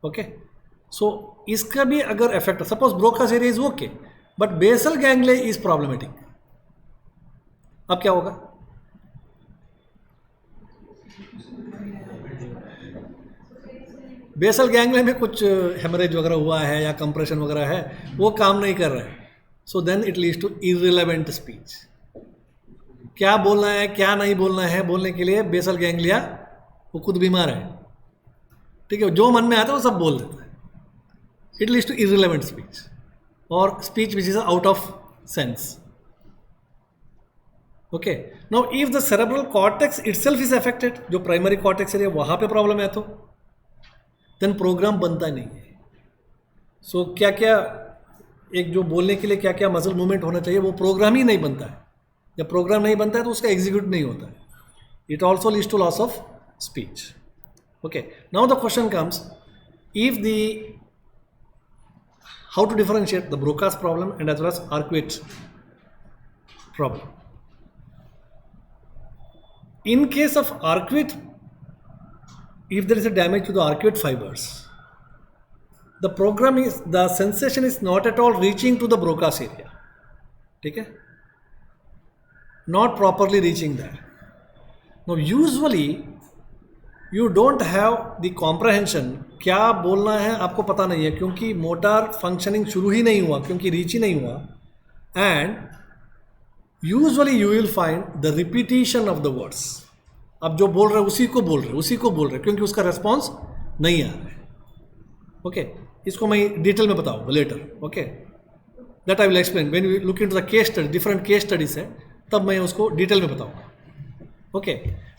Okay, so इसका भी अगर effect, suppose Broca's area is okay, but basal ganglia is problematic. अब क्या होगा? Basal ganglia में कुछ haemorrhage वगैरह हुआ है या कंप्रेशन वगैरह है, वो काम नहीं कर रहा है, so then it leads to irrelevant speech. क्या बोलना है क्या नहीं बोलना है बोलने के लिए बेसल गैंगलिया वो खुद बीमार है। ठीक है, जो मन में आता है वो सब बोल देता है। It leads to irrelevant speech और speech which is out of sense. Okay, now if the cerebral cortex itself is affected, जो प्राइमरी कॉर्टेक्स है वहां पे प्रॉब्लम है, तो देन प्रोग्राम बनता नहीं है। सो क्या क्या एक जो बोलने के लिए क्या क्या मसल मूवमेंट होना चाहिए वो प्रोग्राम ही नहीं बनता है। जब प्रोग्राम नहीं बनता है तो उसका एग्जीक्यूट नहीं होता है। It also leads to loss of speech. Okay, now the question comes, if the how to differentiate the Broca's problem and as well as arcuate problem. In case of arcuate, if there is a damage to the arcuate fibers, the sensation is not at all reaching to the Broca's area. ठीक है, not properly reaching there. Now usually you don't have the comprehension, क्या बोलना है आपको पता नहीं है, क्योंकि मोटर फंक्शनिंग शुरू ही नहीं हुआ, क्योंकि रीच ही नहीं हुआ, and usually you will find the repetition of the words. अब जो बोल रहे उसी को बोल रहे क्योंकि उसका रेस्पॉन्स नहीं आ रहा है. ओके, इसको मैं डिटेल में बताऊंगा later. Okay, that I will explain when we look into the case study, different case studies है, तब मैं उसको डिटेल में बताऊंगा. Okay,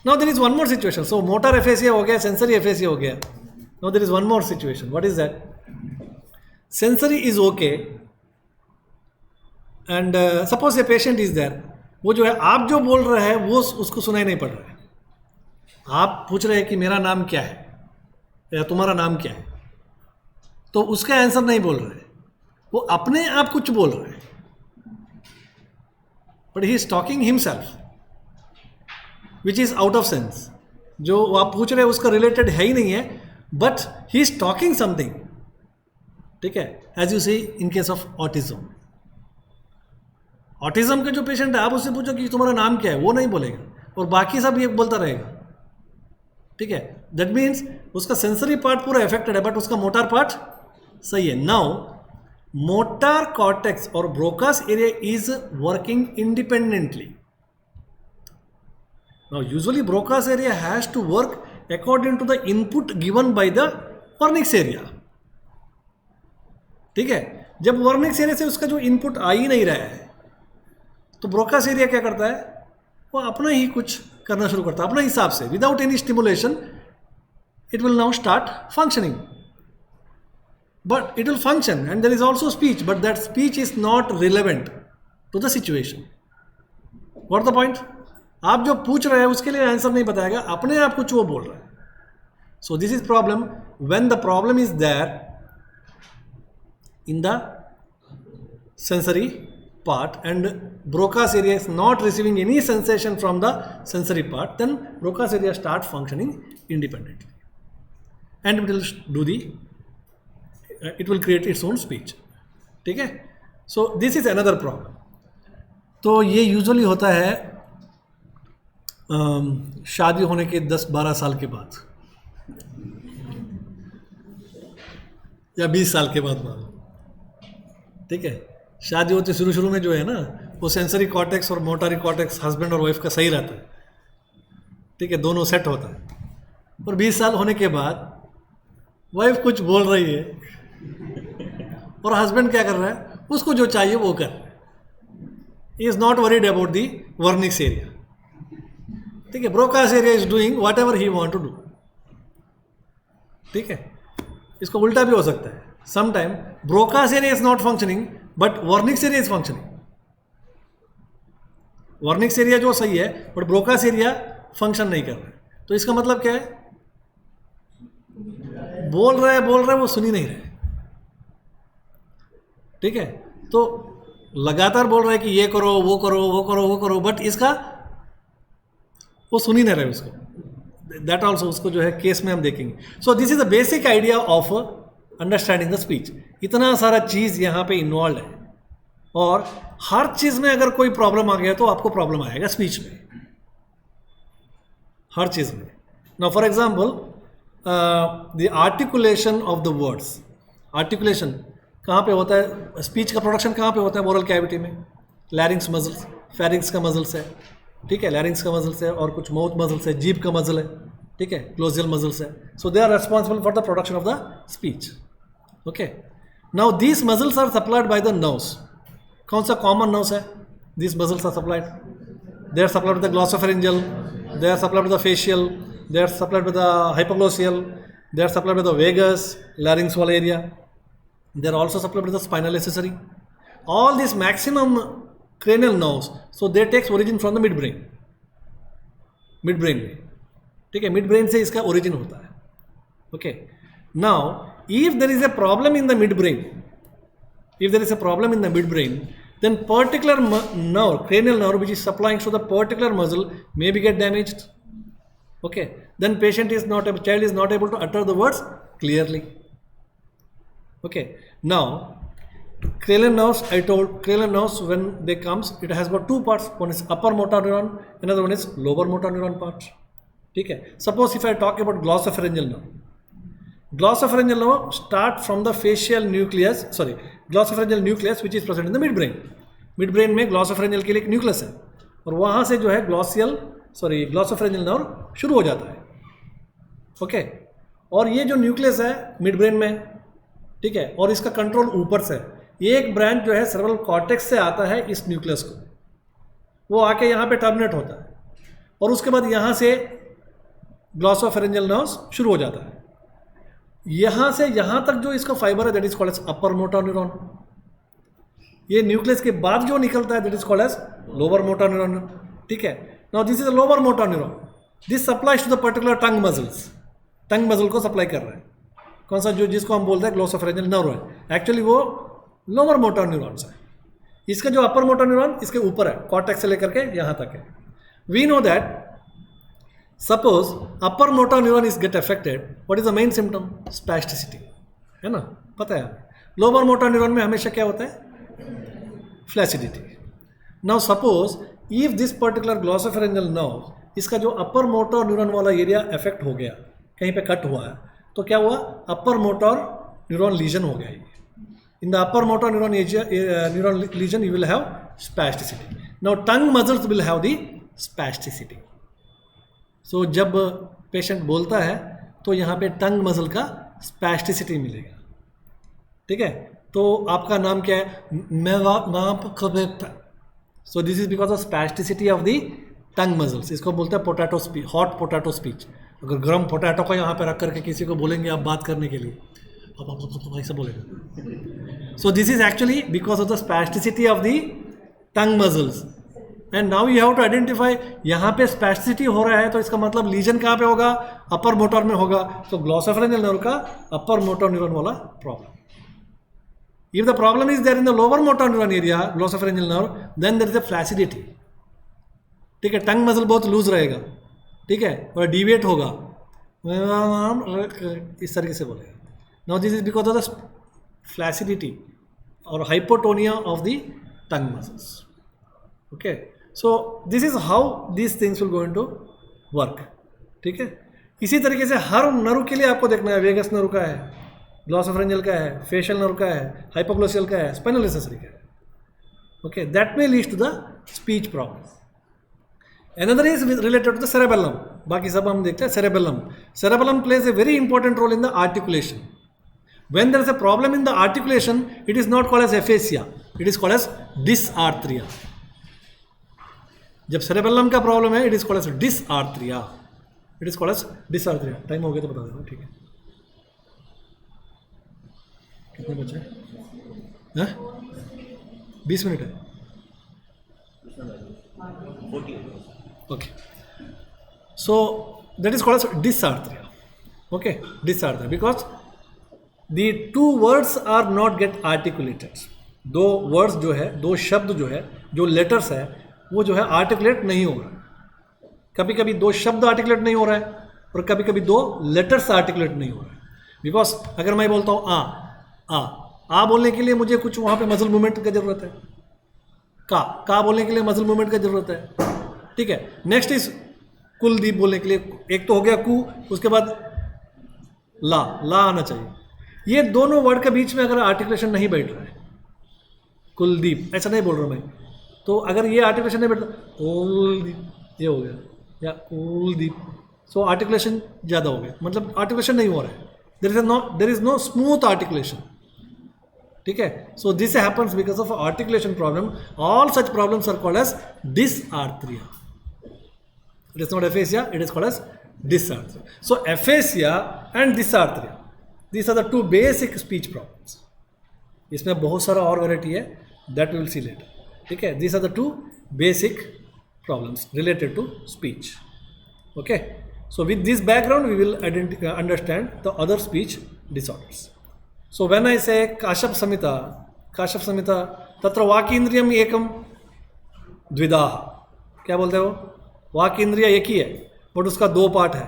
now there is one more situation. So motor aphasia हो गया, सेंसरी एफेसिया हो गया. Now there is one more situation. What is that? Sensory is okay and suppose a patient is there. वो जो है आप जो बोल रहे हैं वो उसको सुनाई नहीं पड़ रहा है. आप पूछ रहे हैं कि मेरा नाम क्या है या तुम्हारा नाम क्या है, तो उसका आंसर नहीं बोल रहे, वो अपने आप कुछ बोल रहे हैं, but he is talking himself which is out of sense. जो आप पूछ रहे हैं उसका रिलेटेड है ही नहीं है, but he is talking something. ठीक है, as you see in case of autism. Autism के जो पेशेंट है, आप उससे पूछो कि तुम्हारा नाम क्या है, वो नहीं बोलेगा और बाकी सब ये बोलता रहेगा. ठीक है, दैट मीन्स उसका सेंसरी पार्ट पूरा अफेक्टेड है, बट उसका मोटर पार्ट सही है. नाउ मोटर कॉर्टेक्स और Broca's area is working independently. Now usually Broca's area has to work according to the input given by the Wernicke's area. ठीक है, जब वर्निक्स एरिया से उसका जो इनपुट आ ही नहीं रहा है, तो ब्रोकास एरिया क्या करता है, वो अपना ही कुछ करना शुरू करता है अपने हिसाब से. Without any stimulation it will now start functioning, but it will function and there is also speech, but that speech is not relevant to the situation. What the point? आप जो पूछ रहे हैं उसके लिए आंसर नहीं बताएगा, अपने आप कुछ वो बोल रहा है. So this is problem. When the problem is there in the sensory part and Broca's area is not receiving any sensation from the sensory part, then Broca's area start functioning independently and it will do the it will create its own speech. ठीक है, so this is another problem. तो ये usually होता है शादी होने के 10-12 साल के बाद या 20 साल के बाद मान लो. ठीक है, शादी होते शुरू में जो है ना, वो सेंसरी कॉर्टेक्स और मोटरी कॉर्टेक्स हस्बैंड और वाइफ का सही रहता है. ठीक है, दोनों सेट होता है. और 20 साल होने के बाद वाइफ कुछ बोल रही है और हस्बैंड क्या कर रहा है, उसको जो चाहिए वो कर. He is not worried about the Wernicke's area. ठीक है, Broca's area is doing whatever he want to do. ठीक है, इसको उल्टा भी हो सकता है. Sometime Broca's area is not functioning, but Wernicke's area is functioning. Wernicke's area जो सही है, but Broca's area फंक्शन नहीं कर रहा है. तो इसका मतलब क्या है? बोल रहा है वो सुन ही नहीं रहे. ठीक है, तो लगातार बोल रहा है कि ये करो वो करो वो करो वो करो, बट इसका वो सुन ही नहीं रहे उसको. दैट ऑल्सो उसको जो है केस में हम देखेंगे. सो this is the basic idea of understanding the speech. इतना सारा चीज़ यहाँ पे इन्वॉल्व है और हर चीज़ में अगर कोई प्रॉब्लम आ गया तो आपको प्रॉब्लम आएगा स्पीच में, हर चीज़ में. Now for example the articulation of the words. Articulation कहाँ पे होता है? स्पीच का प्रोडक्शन कहाँ पे होता है? ओरल कैविटी में. लैरिंग्स मसल्स, फेरिंग्स का मसल्स है. ठीक है, लैरिंग्स का मसल्स है और कुछ माउथ मसल्स है, जीभ का मसल है. ठीक है, क्लोजियल मसल्स है. So they are responsible for the production of the speech. Okay, now these muscles are supplied by the nerves. कौन सा कॉमन नर्व्स है? These muscles are supplied. They are supplied with the glossopharyngeal, they are supplied with the facial, they are supplied with the hypoglossal, they are supplied with the vagus, larynx वाला area. They are also supplied with the spinal accessory. All this maximum cranial nerves, so they takes origin from the midbrain. Mid में. ठीक है, mid brain से इसका origin होता है. Okay, now if there is a problem in the mid brain, if there is a problem in the midbrain, then particular nerve, cranial nerve, which is supplying to the particular muscle may be get damaged. Okay, then child is not able to utter the words clearly. Okay, now cranial nerves, I told cranial nerves when they comes, it has got two parts. One is upper motor neuron, another one is lower motor neuron part. Okay, suppose if I talk about glossopharyngeal nerve. Glossopharyngeal nerve start from the glossopharyngeal nucleus which is present in the midbrain. Midbrain में glossopharyngeal के लिए एक nucleus है और वहाँ से जो है glossopharyngeal nerve शुरू हो जाता है. ओके, और ये जो न्यूक्लियस है मिड ब्रेन में, ठीक है, और इसका कंट्रोल ऊपर से है। एक ब्रांच जो है सेरेब्रल कॉर्टेक्स से आता है इस न्यूक्लियस को, वो आके यहाँ पे टर्मिनेट होता है और उसके बाद यहाँ से ग्लॉसोफेरेंजियल नर्व्स शुरू हो जाता है। यहाँ से यहाँ तक जो इसका फाइबर है that is called as upper motor neuron. ये न्यूक्लियस के बाद जो निकलता है that is called as lower motor neuron, ठीक है। Now this is a lower motor neuron, this supplies to the particular tongue muscles, tongue muscle को supply कर रहा है। कौन सा, जो जिसको हम बोलते हैं ग्लॉसोफेरेंजियल नर्व है, एक्चुअली वो लोअर मोटर न्यूरॉन्स है। इसका जो अपर मोटर न्यूरॉन इसके ऊपर है, कॉर्टेक्स से लेकर के यहाँ तक है। We know that suppose upper motor neuron is get affected, what is the main symptom? Spasticity, है ना, पता है। लोअर मोटर न्यूरॉन में हमेशा क्या होता है? Flaccidity. Now suppose if this particular glossopharyngeal nerve, इसका जो अपर मोटर न्यूरॉन वाला एरिया अफेक्ट हो गया, कहीं पे कट हुआ है, तो क्या हुआ? अपर मोटर न्यूरॉन लीजन हो गया। In the upper motor neuron lesion you will have spasticity. Now tongue muscles will have the spasticity. So जब पेशेंट बोलता है तो यहाँ पे टंग मसल का स्पैस्टिसिटी मिलेगा, ठीक है। तो आपका नाम क्या है? So this is because of spasticity of the tongue muscles. इसको बोलते हैं potato speech, hot potato speech. अगर गर्म पोटैटो को यहाँ पे रख करके किसी को बोलेंगे आप बात करने के लिए, ऐसा बोलेगा। So this is actually because of the spasticity of the tongue muscles. And now you have to identify, यहाँ पे स्पैस्टिसिटी हो रहा है तो इसका मतलब लीजन कहाँ पे होगा? अपर मोटर में होगा। तो ग्लॉसोफेरेंजियल नर्व का अपर मोटर न्यूरॉन वाला problem. If the problem is there in the lower motor neuron area, glossopharyngeal nerve, then there is a flaccidity, ठीक है। टंग मसल बहुत लूज रहेगा, ठीक है, और डिविएट होगा, इस तरीके से बोलेगा। Now this is because of the flaccidity और hypotonia of the tongue muscles, okay. So this is how this things will go into work, ठीक है। इसी तरीके से हर नर्व के लिए आपको देखना है, वेगस नर्व का है, ग्लॉसोफेरेंजियल का है, फेशियल नर्व का है, हाइपोग्लोसियल का है, स्पाइनल एक्सेसरी का है, okay. That may lead to the speech problem. Another is related to the cerebellum. बाकी सब हम देखते हैं। Cerebellum, cerebellum plays a very important role in the articulation. When there is a problem in the articulation, it is not called as aphasia, it is called as dysarthria. जब cerebellum का problem है, it is called as dysarthria, it is called as dysarthria. Time हो गया तो बता देना, ठीक है। कितने बचे हैं? 20 मिनट है, okay. So that is called as dysarthria, okay, dysarthria, because the two words are not get articulated. दो वर्ड्स जो है, दो शब्द जो है, जो लेटर्स है, वो जो है आर्टिकुलेट नहीं हो रहा है। कभी कभी दो शब्द आर्टिकुलेट नहीं हो रहा है और कभी कभी दो लेटर्स आर्टिकुलेट नहीं हो रहा है। बिकॉज अगर मैं बोलता हूँ आ बोलने के लिए मुझे कुछ वहाँ पे मसल मूवमेंट की ज़रूरत है। का बोलने के लिए मसल मूवमेंट की ज़रूरत है, ठीक है। नेक्स्ट इज कुलदीप बोलने के लिए, एक तो हो गया कु, उसके बाद ला आना चाहिए। ये दोनों वर्ड के बीच में अगर आर्टिकुलेशन नहीं बैठ रहा है, कुलदीप ऐसा नहीं बोल रहा मैं, तो अगर ये आर्टिकुलेशन नहीं बैठता, ओलदीप ये हो गया, या कुलदीप, सो आर्टिकुलेशन ज़्यादा हो गया, मतलब आर्टिकुलेशन नहीं हो रहा है। There is no smooth articulation, ठीक है। So this happens because of articulation problem. All such problems are called as dysarthria. It is not aphasia, it is called as dysarthria. So aphasia and dysarthria, these are the two basic speech problems. इसमें बहुत सारा और variety है, that we will see later, ठीक है। These are the two basic problems related to speech, okay. So with this background we will understand the other speech disorders. So when I say Kashyap Samhita तत्र वाकीन्द्रियम एकम द्विदाः, क्या बोलते हो? वाक इंद्रिय एक ही है but उसका दो पार्ट है,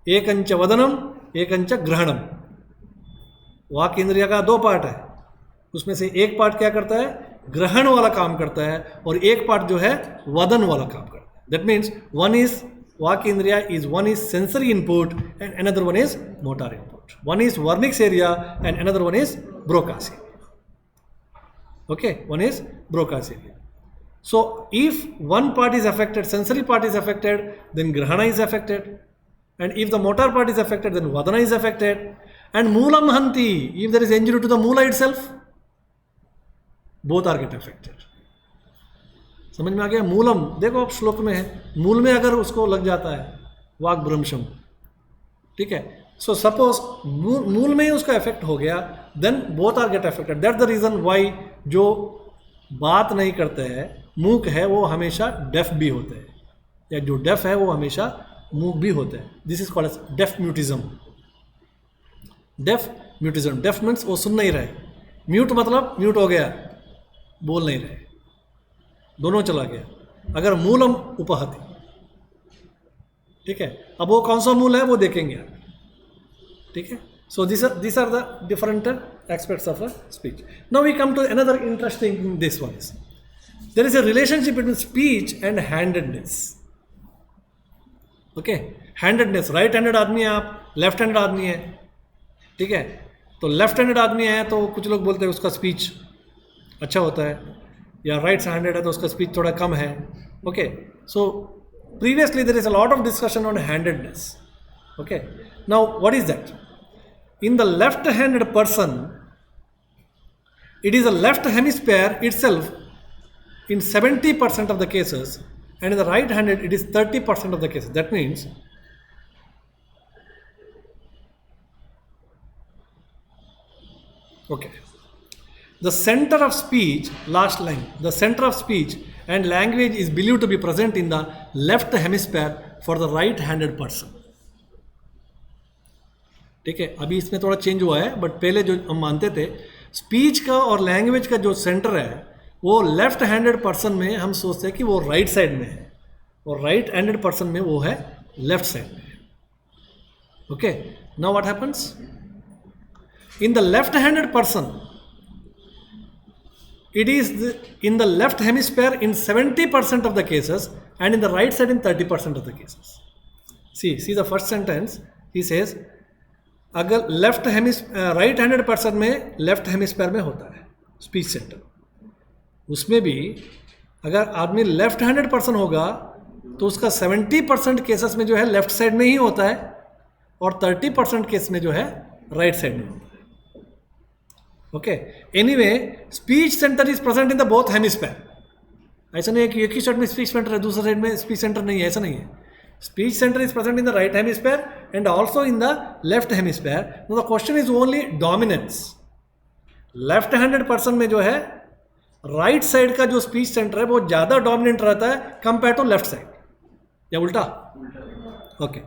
एकंच वदनम एकंच ग्रहणम। वाक इंद्रिय का दो पार्ट है, उसमें से एक पार्ट क्या करता है? ग्रहण वाला काम करता है, और एक पार्ट जो है वदन वाला काम करता है। दैट मीन्स वन इज वाक इंद्रिया is one is sensory input and another one is motor input. One is Wernicke's area and another one is Broca's area, okay, one is Broca's area. So if one part is affected, sensory part is affected, then Grahana is affected. And if the motor part is affected, then vadana is affected. And moolam hanti, if there is injury to the moola itself, both are get affected. समझ में आ गया? मूलम देखो आप श्लोक में है, मूल में अगर उसको लग जाता है वाक भ्रंशम, ठीक है, सो सपोज मूल में ही उसका इफेक्ट हो गया, then both are get affected. That's the reason why जो बात नहीं करते हैं, मूक है, वो हमेशा डेफ भी होते हैं, या जो डेफ है वो हमेशा मूक भी होते हैं. This is called as deaf mutism. Deaf mutism, deaf means वो सुन नहीं रहे, म्यूट मतलब म्यूट हो गया, बोल नहीं रहे, दोनों चला गया. अगर मूलम उपहति, ठीक है, अब वो कौन सा मूल है वो देखेंगे आप, ठीक है. So this are the different aspects of a speech. Now we come to another interesting this one is there is a relationship between speech and handedness. Okay, handedness, right handed आदमी है आप, लेफ्ट हैंडेड आदमी है, ठीक है, तो left handed आदमी है तो कुछ लोग बोलते हैं उसका स्पीच अच्छा होता है, या राइट हैंडेड है तो उसका स्पीच थोड़ा कम है. Okay, so previously there is a lot of discussion on handedness. Okay, now what is that? In the left handed person, it is a left hemisphere itself in 70% of the cases, and in the right handed it is 30% of the cases. That means okay, the center of speech, last line, the center of speech and language is believed to be present in the left hemisphere for the right handed person. ठीक है, अभी इसमें थोड़ा change हुआ है, but पहले जो हम मानते थे स्पीच का और लैंग्वेज का जो सेंटर है वो लेफ्ट हैंडेड पर्सन में हम सोचते हैं कि वो राइट साइड में है, और राइट हैंडेड पर्सन में वो है लेफ्ट साइड में. Okay, now what happens in the left handed person, it is in the left hemisphere in 70% of the cases and in the right side in 30% of the cases. See the first sentence, he says अगर right handed person में left hemisphere में होता है speech centre, उसमें भी अगर आदमी left handed person होगा तो उसका 70% केसेस में जो है लेफ्ट साइड में ही होता है, और 30% केस में जो है राइट साइड में होता है. Okay, anyway speech centre is present in the both hemisphere. ऐसा नहीं है कि एक ही साइड में स्पीच सेंटर है, दूसरे साइड में स्पीच सेंटर नहीं है, ऐसा नहीं है. Speech centre is present in the right hemisphere and also in the left hemisphere. The question is only dominance. Left handed person में जो है राइट साइड का जो स्पीच सेंटर है वो ज़्यादा डोमिनेंट रहता है कंपेयर टू लेफ्ट साइड, या उल्टा? ओके,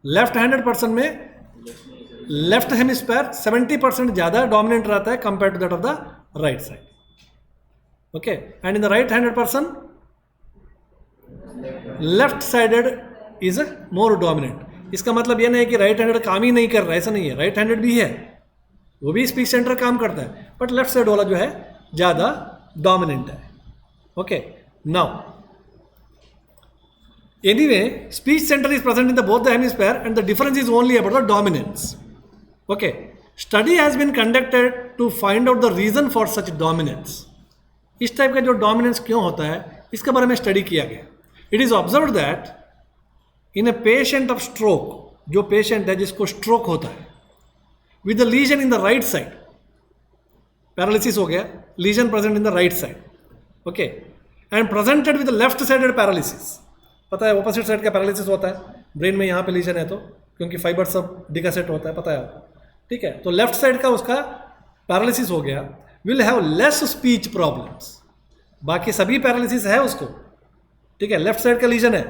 लेफ्ट हैंडेड पर्सन में लेफ्ट हेमिस्फेयर 70% ज़्यादा डोमिनेंट रहता है compare to that of the right side. Okay, and in the right handed person left sided is more dominant. इसका मतलब यह नहीं है कि राइट हैंडेड काम ही नहीं कर रहा है, ऐसा नहीं है, राइट हैंडेड भी है, वो भी स्पीच सेंटर काम करता है, बट लेफ्ट साइड वाला जो है ज़्यादा डोमिनेंट है. Okay, now anyway speech center is present in the both the hemisphere and the difference is only about the dominance. Okay, study has been conducted to find out the reason for such dominance. इस type का जो dominance क्यों होता है इसके बारे में study किया गया. It is observe that in a patient of stroke, जो पेशेंट है जिसको स्ट्रोक होता है, with the lesion in the right side, paralysis हो गया, lesion present in the right side. Okay, and presented with left sided paralysis. पता है opposite side का पैरालिसिस होता है, ब्रेन में यहाँ पे लीजन है तो, क्योंकि फाइबर सब डिकासेट होता है, पता है आपको, ठीक है. तो लेफ्ट साइड का उसका पैरालिसिस हो गया, will have less speech problems. बाकी सभी पैरालिसिस है उसको, ठीक है, लेफ्ट साइड का लीजन है,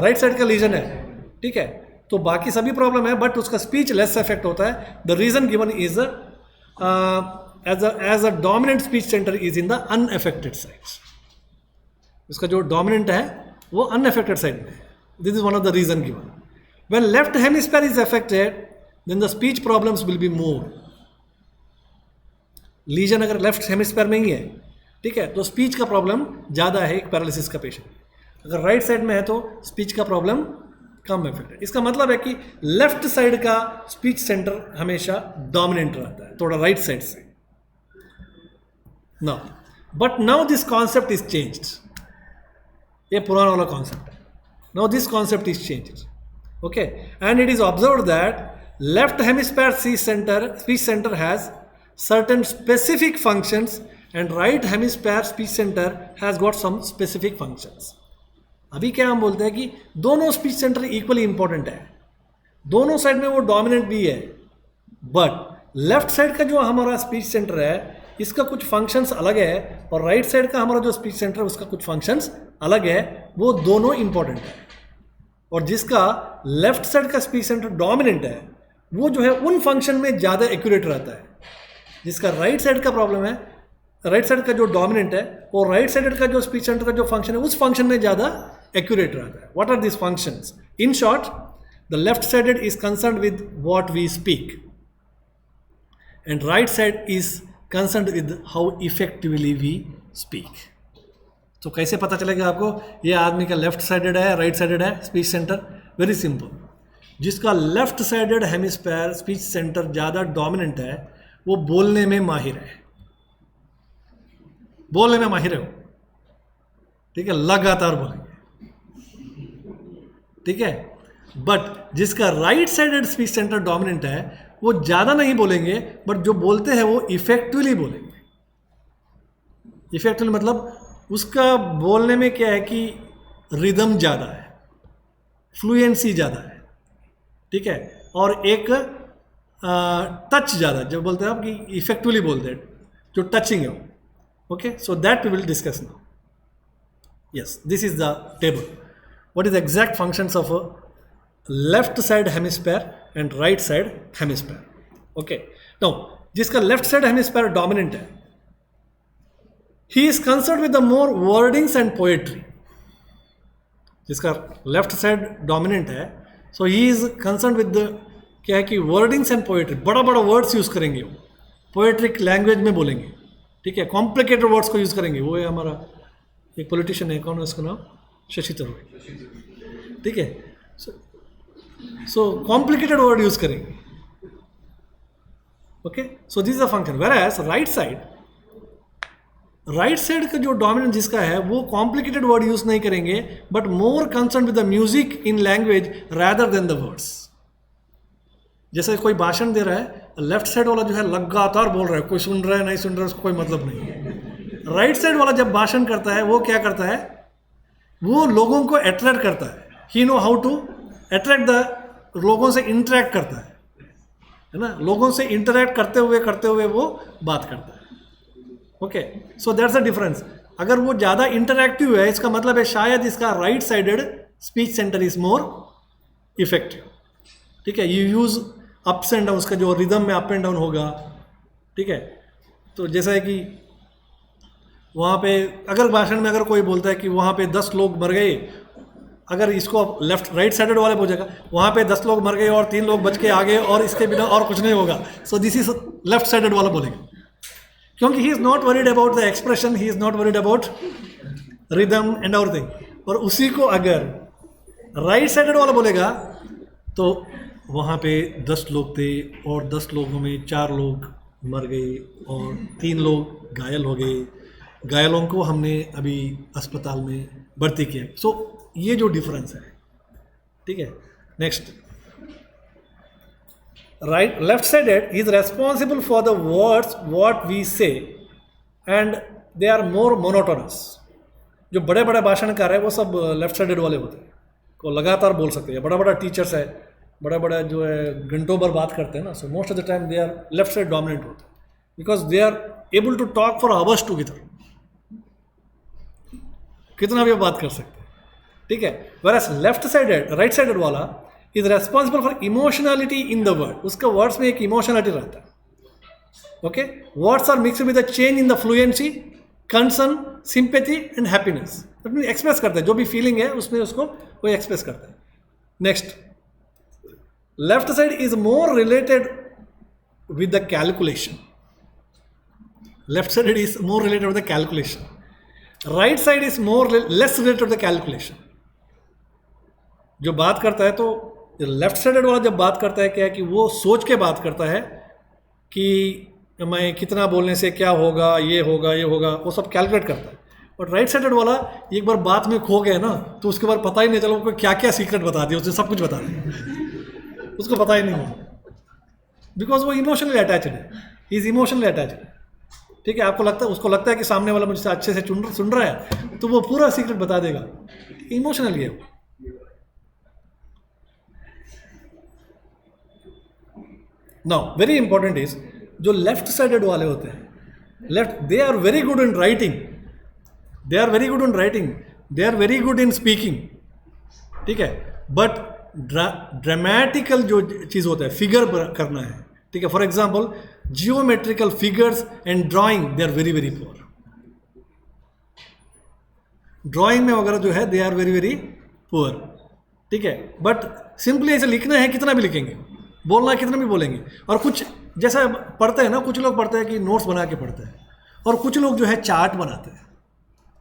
राइट साइड का लीजन है, ठीक है, तो बाकी सभी प्रॉब्लम है, बट उसका स्पीच लेस इफेक्ट होता है. The reason given is as a dominant speech centre is in the unaffected sides. इसका जो डोमिनेंट है वो अनअफेक्टेड साइड में है. This is one of the reason given. When left hemisphere is affected then the speech problems will be more. Lesion अगर left hemisphere में ही है, ठीक है, तो स्पीच का प्रॉब्लम ज़्यादा है एक पैरालिसिस का पेशेंट. अगर राइट साइड में है तो स्पीच का प्रॉब्लम कम अफेक्टेड. इसका मतलब है कि लेफ्ट साइड का स्पीच सेंटर हमेशा डोमिनेंट रहता है, थोड़ा राइट साइड से. Now but now this concept is changed. ये पुराना वाला कॉन्सेप्ट है. Now this concept is changed. Okay, and it is observed that left hemisphere speech center has certain specific functions and right hemisphere speech center has got some specific functions. अभी क्या हम बोलते हैं कि दोनों स्पीच सेंटर इक्वली इंपॉर्टेंट है, दोनों side में वो डोमिनेंट भी है, बट लेफ्ट साइड का जो हमारा स्पीच सेंटर है इसका कुछ फंक्शंस अलग है और राइट साइड का हमारा जो स्पीच सेंटर है उसका कुछ फंक्शंस अलग है, वो दोनों इंपॉर्टेंट है। और जिसका लेफ्ट साइड का स्पीच सेंटर डोमिनेंट है वो जो है उन फंक्शन में ज़्यादा एक्यूरेट रहता है, जिसका राइट साइड का प्रॉब्लम है, राइट साइड का जो डोमिनेंट है और राइट साइड का जो स्पीच सेंटर का जो फंक्शन है उस फंक्शन में ज़्यादा एक्यूरेट रहता है। What are this functions? In short, the left sided is concern with what we speak and right side is concern with how effectively we speak. तो कैसे पता चलेगा आपको ये आदमी का लेफ्ट साइडेड है राइट साइडेड है स्पीच सेंटर? वेरी सिंपल, जिसका left sided hemisphere speech centre ज़्यादा डोमिनेंट है वो बोलने में माहिर है, बोलने में माहिर है वो, ठीक है, लगातार बोलेंगे, ठीक है। बट जिसका right sided speech centre dominant है वो ज़्यादा नहीं बोलेंगे, बट जो बोलते हैं वो इफेक्टिवली बोलेंगे। इफेक्टिवली मतलब उसका बोलने में क्या है कि रिदम ज़्यादा है, फ्लुएंसी ज़्यादा है, ठीक है, और एक टच ज़्यादा, जब बोलते हैं आप कि इफेक्टिवली बोलते हैं, जो टचिंग है वो। Okay, so that we will discuss now. Yes, this is the table. What is exact functions of left side hemisphere and right side hemisphere. Okay, now जिसका लेफ्ट साइड हेमिस्फीयर डोमिनेंट है, he is concerned with the more wordings and poetry. जिसका left side dominant है, सो he is concern with क्या है कि wordings and poetry, बड़ा बड़ा words use करेंगे वो, पोएट्रिक लैंग्वेज में बोलेंगे, ठीक है, कॉम्प्लिकेटेड वर्ड्स को यूज़ करेंगे। वो है हमारा एक पॉलिटिशियन है, कौन है उसका नाम? शशि थरूर, ठीक है। सो कॉम्प्लिकेटेड वर्ड यूज़ करेंगे। Okay, so this is a function. Whereas right side का जो डोमिनेंट जिसका है वो कॉम्प्लिकेटेड वर्ड यूज नहीं करेंगे, but more concern with the music in language rather than the words. जैसे कोई भाषण दे रहा है, लेफ्ट साइड वाला जो है लगातार बोल रहा है, कोई सुन रहा है नहीं सुन रहा है उसको कोई मतलब नहीं है। राइट साइड वाला जब भाषण करता है वो क्या करता है, वो लोगों को अट्रैक्ट करता है, he know how to attract the, लोगों से इंटरेक्ट करता है ना, लोगों से इंटरेक्ट करते हुए वो बात करता है। Okay, so that's the difference. अगर वो ज़्यादा इंटरैक्टिव है इसका मतलब है शायद इसका right sided speech centre is more effective, ठीक है। You use ups and down, उसका जो रिदम में अप एंड डाउन होगा, ठीक है। तो जैसा है कि वहाँ पे अगर भाषण में अगर कोई बोलता है कि वहाँ पे 10 लोग मर गए, अगर इसको लेफ्ट राइट साइडेड वाले बोलेगा वहाँ पे 10 लोग मर गए और 3 लोग बच के आ गए और इसके बिना और कुछ नहीं होगा, सो दिस इज लेफ्ट साइडेड वाला बोलेगा, क्योंकि he is not worried about the expression, he is not worried about rhythm and everything. और उसी को अगर राइट साइडेड वाला बोलेगा तो वहाँ पे 10 लोग थे और 10 लोगों में 4 लोग मर गए और 3 लोग घायल हो गए, घायलों को हमने अभी अस्पताल में भर्ती किया। सो ये जो डिफरेंस है, ठीक है। Next, right, left sided is responsible for the words what we say and they are more monotonous। जो बड़े बड़े भाषणकार है वो सब लेफ्ट साइडेड वाले होते हैं, को लगातार बोल सकते हैं। बड़ा बड़ा टीचर्स है, बड़ा बड़ा जो है घंटों भर बात करते हैं ना, so most of the time they are left side dominant होते हैं, because they are able to talk for hours together, कितना भी बात कर सकते हैं, ठीक है। Whereas left sided right sided वाला is responsible for emotionality in the word, उसका वर्ड्स में एक इमोशनलिटी रहता है। Okay, words are mixed with the change in the fluency, concern, sympathy and happiness, अपनी एक्सप्रेस करता है जो भी फीलिंग है उसमें उसको वो एक्सप्रेस करता है। Next, left side is more related with the calculation, left side is more related with the calculation, right side is more less related with the calculation. जो बात करता है तो लेफ्ट साइडेड वाला जब बात करता है क्या है कि वो सोच के बात करता है कि मैं कितना बोलने से क्या होगा, ये होगा, वो सब कैलकुलेट करता है। और राइट साइडेड वाला एक बार बात में खो गया ना तो उसके बाद पता ही नहीं चला, उसको क्या क्या सीक्रेट बता दिया, उसने सब कुछ बता दिया, उसको पता ही नहीं है, बिकॉज वो इमोशनली अटैच्ड है, ही इज इमोशनली अटैच्ड। ठीक है, आपको लगता है, उसको लगता है कि सामने वाला मुझसे अच्छे से सुन रहा है, तो वो पूरा सीक्रेट बता देगा, इमोशनली है वो। नाउ वेरी इंपॉर्टेंट इज, जो लेफ्ट साइडेड वाले होते हैं, left, they are very good in writing, they are very good in writing, they are very good in speaking, ठीक है, बट ड्रामेटिकल जो चीज़ होता है, फिगर करना है, ठीक है, for example geometrical figures and drawing, they are very very poor. Drawing में वगैरह जो है they are very very poor, ठीक है, बट सिंपली ऐसे लिखना है कितना भी लिखेंगे, बोलना है कितना भी बोलेंगे। और कुछ जैसा पढ़ते हैं ना, कुछ लोग पढ़ते हैं कि नोट्स बना के पढ़ते हैं, और कुछ लोग जो है चार्ट बनाते हैं,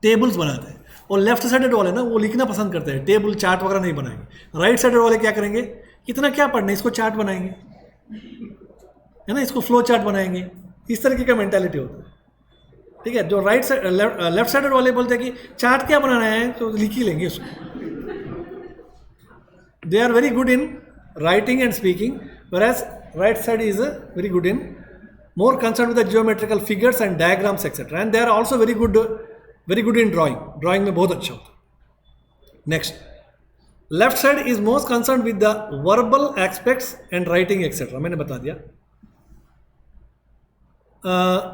टेबल्स बनाते हैं, और लेफ्ट साइडेड वाले ना वो लिखना पसंद करते हैं, टेबल चार्ट वगैरह नहीं बनाएंगे। राइट साइडेड वाले क्या करेंगे, इतना क्या पढ़ना है, इसको चार्ट बनाएंगे, है ना, इसको फ्लो चार्ट बनाएंगे, इस तरीके का मेंटालिटी होता है, ठीक है। जो राइट साइड लेफ्ट साइडेड वाले बोलते हैं कि चार्ट क्या बनाना है, तो लिख ही लेंगे उसको। They are very good in writing and speaking, whereas right side is very good in, more concerned with the geometrical figures and diagrams etc, and they are also very good in drawing में बहुत अच्छा होता है। Next, left side is most concerned with the verbal aspects and writing etc, मैंने बता दिया,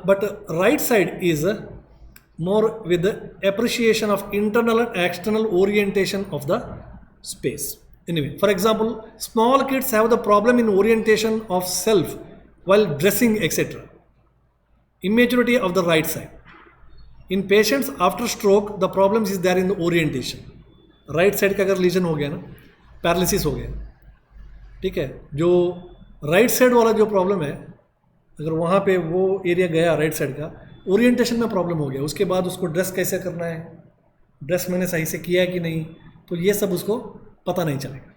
but right side is more with the appreciation of internal and external orientation of the space. Anyway, for example, small kids have the problem in orientation of self while dressing etc. Immaturity of the right side. In patients after stroke, the problems is there in the orientation. Right side का अगर legion हो गया ना, paralysis हो गया, ठीक है, जो राइट साइड वाला जो प्रॉब्लम है, अगर वहाँ पे वो एरिया गया राइट साइड का, ओरिएंटेशन में प्रॉब्लम हो गया, उसके बाद उसको ड्रेस कैसे करना है, ड्रेस मैंने सही से किया है कि नहीं, तो ये सब उसको पता नहीं चलेगा,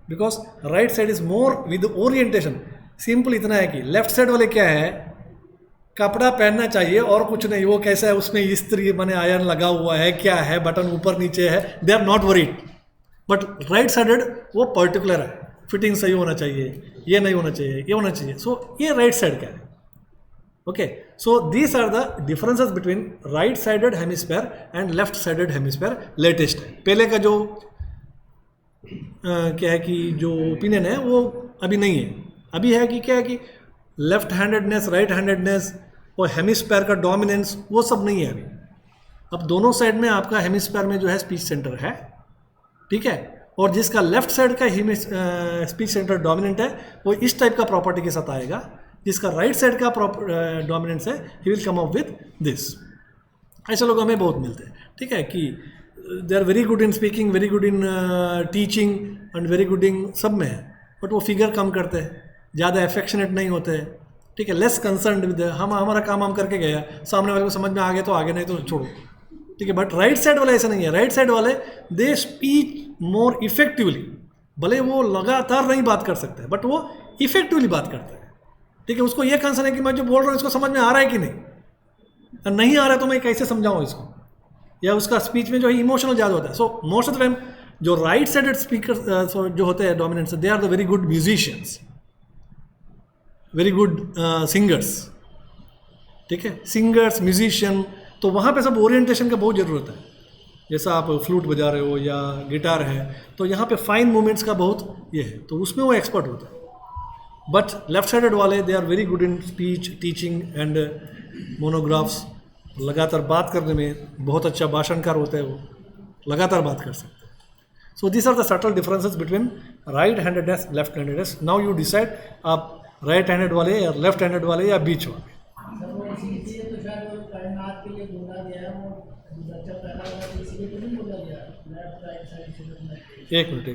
because right side is more with orientation. Simple इतना है कि लेफ्ट साइड वाले क्या है, कपड़ा पहनना चाहिए और कुछ नहीं, वो कैसा है, उसमें इस्त्री माने आयरन लगा हुआ है, क्या है, बटन ऊपर नीचे है, they are not worried. But right sided वो पर्टिकुलर है, फिटिंग सही होना चाहिए, ये नहीं होना चाहिए, ये होना चाहिए, सो ये राइट साइड का है। Okay, so these are the differences between right sided hemisphere and left sided hemisphere. Latest है, पहले का जो क्या है कि जो ओपिनियन है वो अभी नहीं है, अभी है कि क्या है कि लेफ्ट हैंडेडनेस, राइट हैंडेडनेस और हेमिस्फेयर का डोमिनेंस, वो सब नहीं है अभी। अब दोनों साइड में आपका हेमिस्फेयर में जो है स्पीच सेंटर है, ठीक है, और जिसका लेफ्ट साइड का स्पीच सेंटर डोमिनेंट है वो इस टाइप का प्रॉपर्टी के साथ आएगा, जिसका राइट साइड का डोमिनेंस है, he will come up with this. ऐसे लोग हमें बहुत मिलते हैं, ठीक है, कि they are very good in speaking, very good in teaching and very good in सब में है, बट वो फिगर कम करते हैं, ज़्यादा एफेक्शनेट नहीं होते हैं, ठीक है, लेस कंसर्न विद हमारा काम हम करके गया, सामने वाले को समझ में आ गया तो आगे, नहीं तो छोड़ो, ठीक है। बट राइट साइड वाले ऐसा नहीं है, राइट साइड वाले दे स्पीच मोर इफेक्टिवली, भले वो लगातार नहीं बात कर सकते बट वो इफेक्टिवली बात करते हैं, ठीक है। उसको ये कंसर्न है कि मैं जो बोल रहा हूँ इसको समझ में आ रहा है कि नहीं, और नहीं आ रहा है तो मैं कैसे समझाऊँ इसको, या उसका स्पीच में जो है इमोशनल ज़्यादा होता है। So most of the time जो राइट साइडेड स्पीकर जो होते हैं dominant, they are the very good musicians, very good singers, ठीक है, सिंगर्स, म्यूजिशियन, तो वहाँ पे सब ओरिएंटेशन का बहुत ज़रूरत है। जैसा आप फ्लूट बजा रहे हो या गिटार है, तो यहाँ पे फाइन मूवमेंट्स का बहुत ये है, तो उसमें वो एक्सपर्ट होता है। बट लेफ्ट साइडेड वाले they are very good in speech, teaching and monographs, लगातार बात करने में बहुत अच्छा भाषणकार होता है, वो लगातार बात कर सकते हैं। So this are the subtle differences between right handedness, left handedness. Now you decide, आप राइट हैंडेड वाले या लेफ्ट हैंडेड वाले या बीच वाले। एक मिनट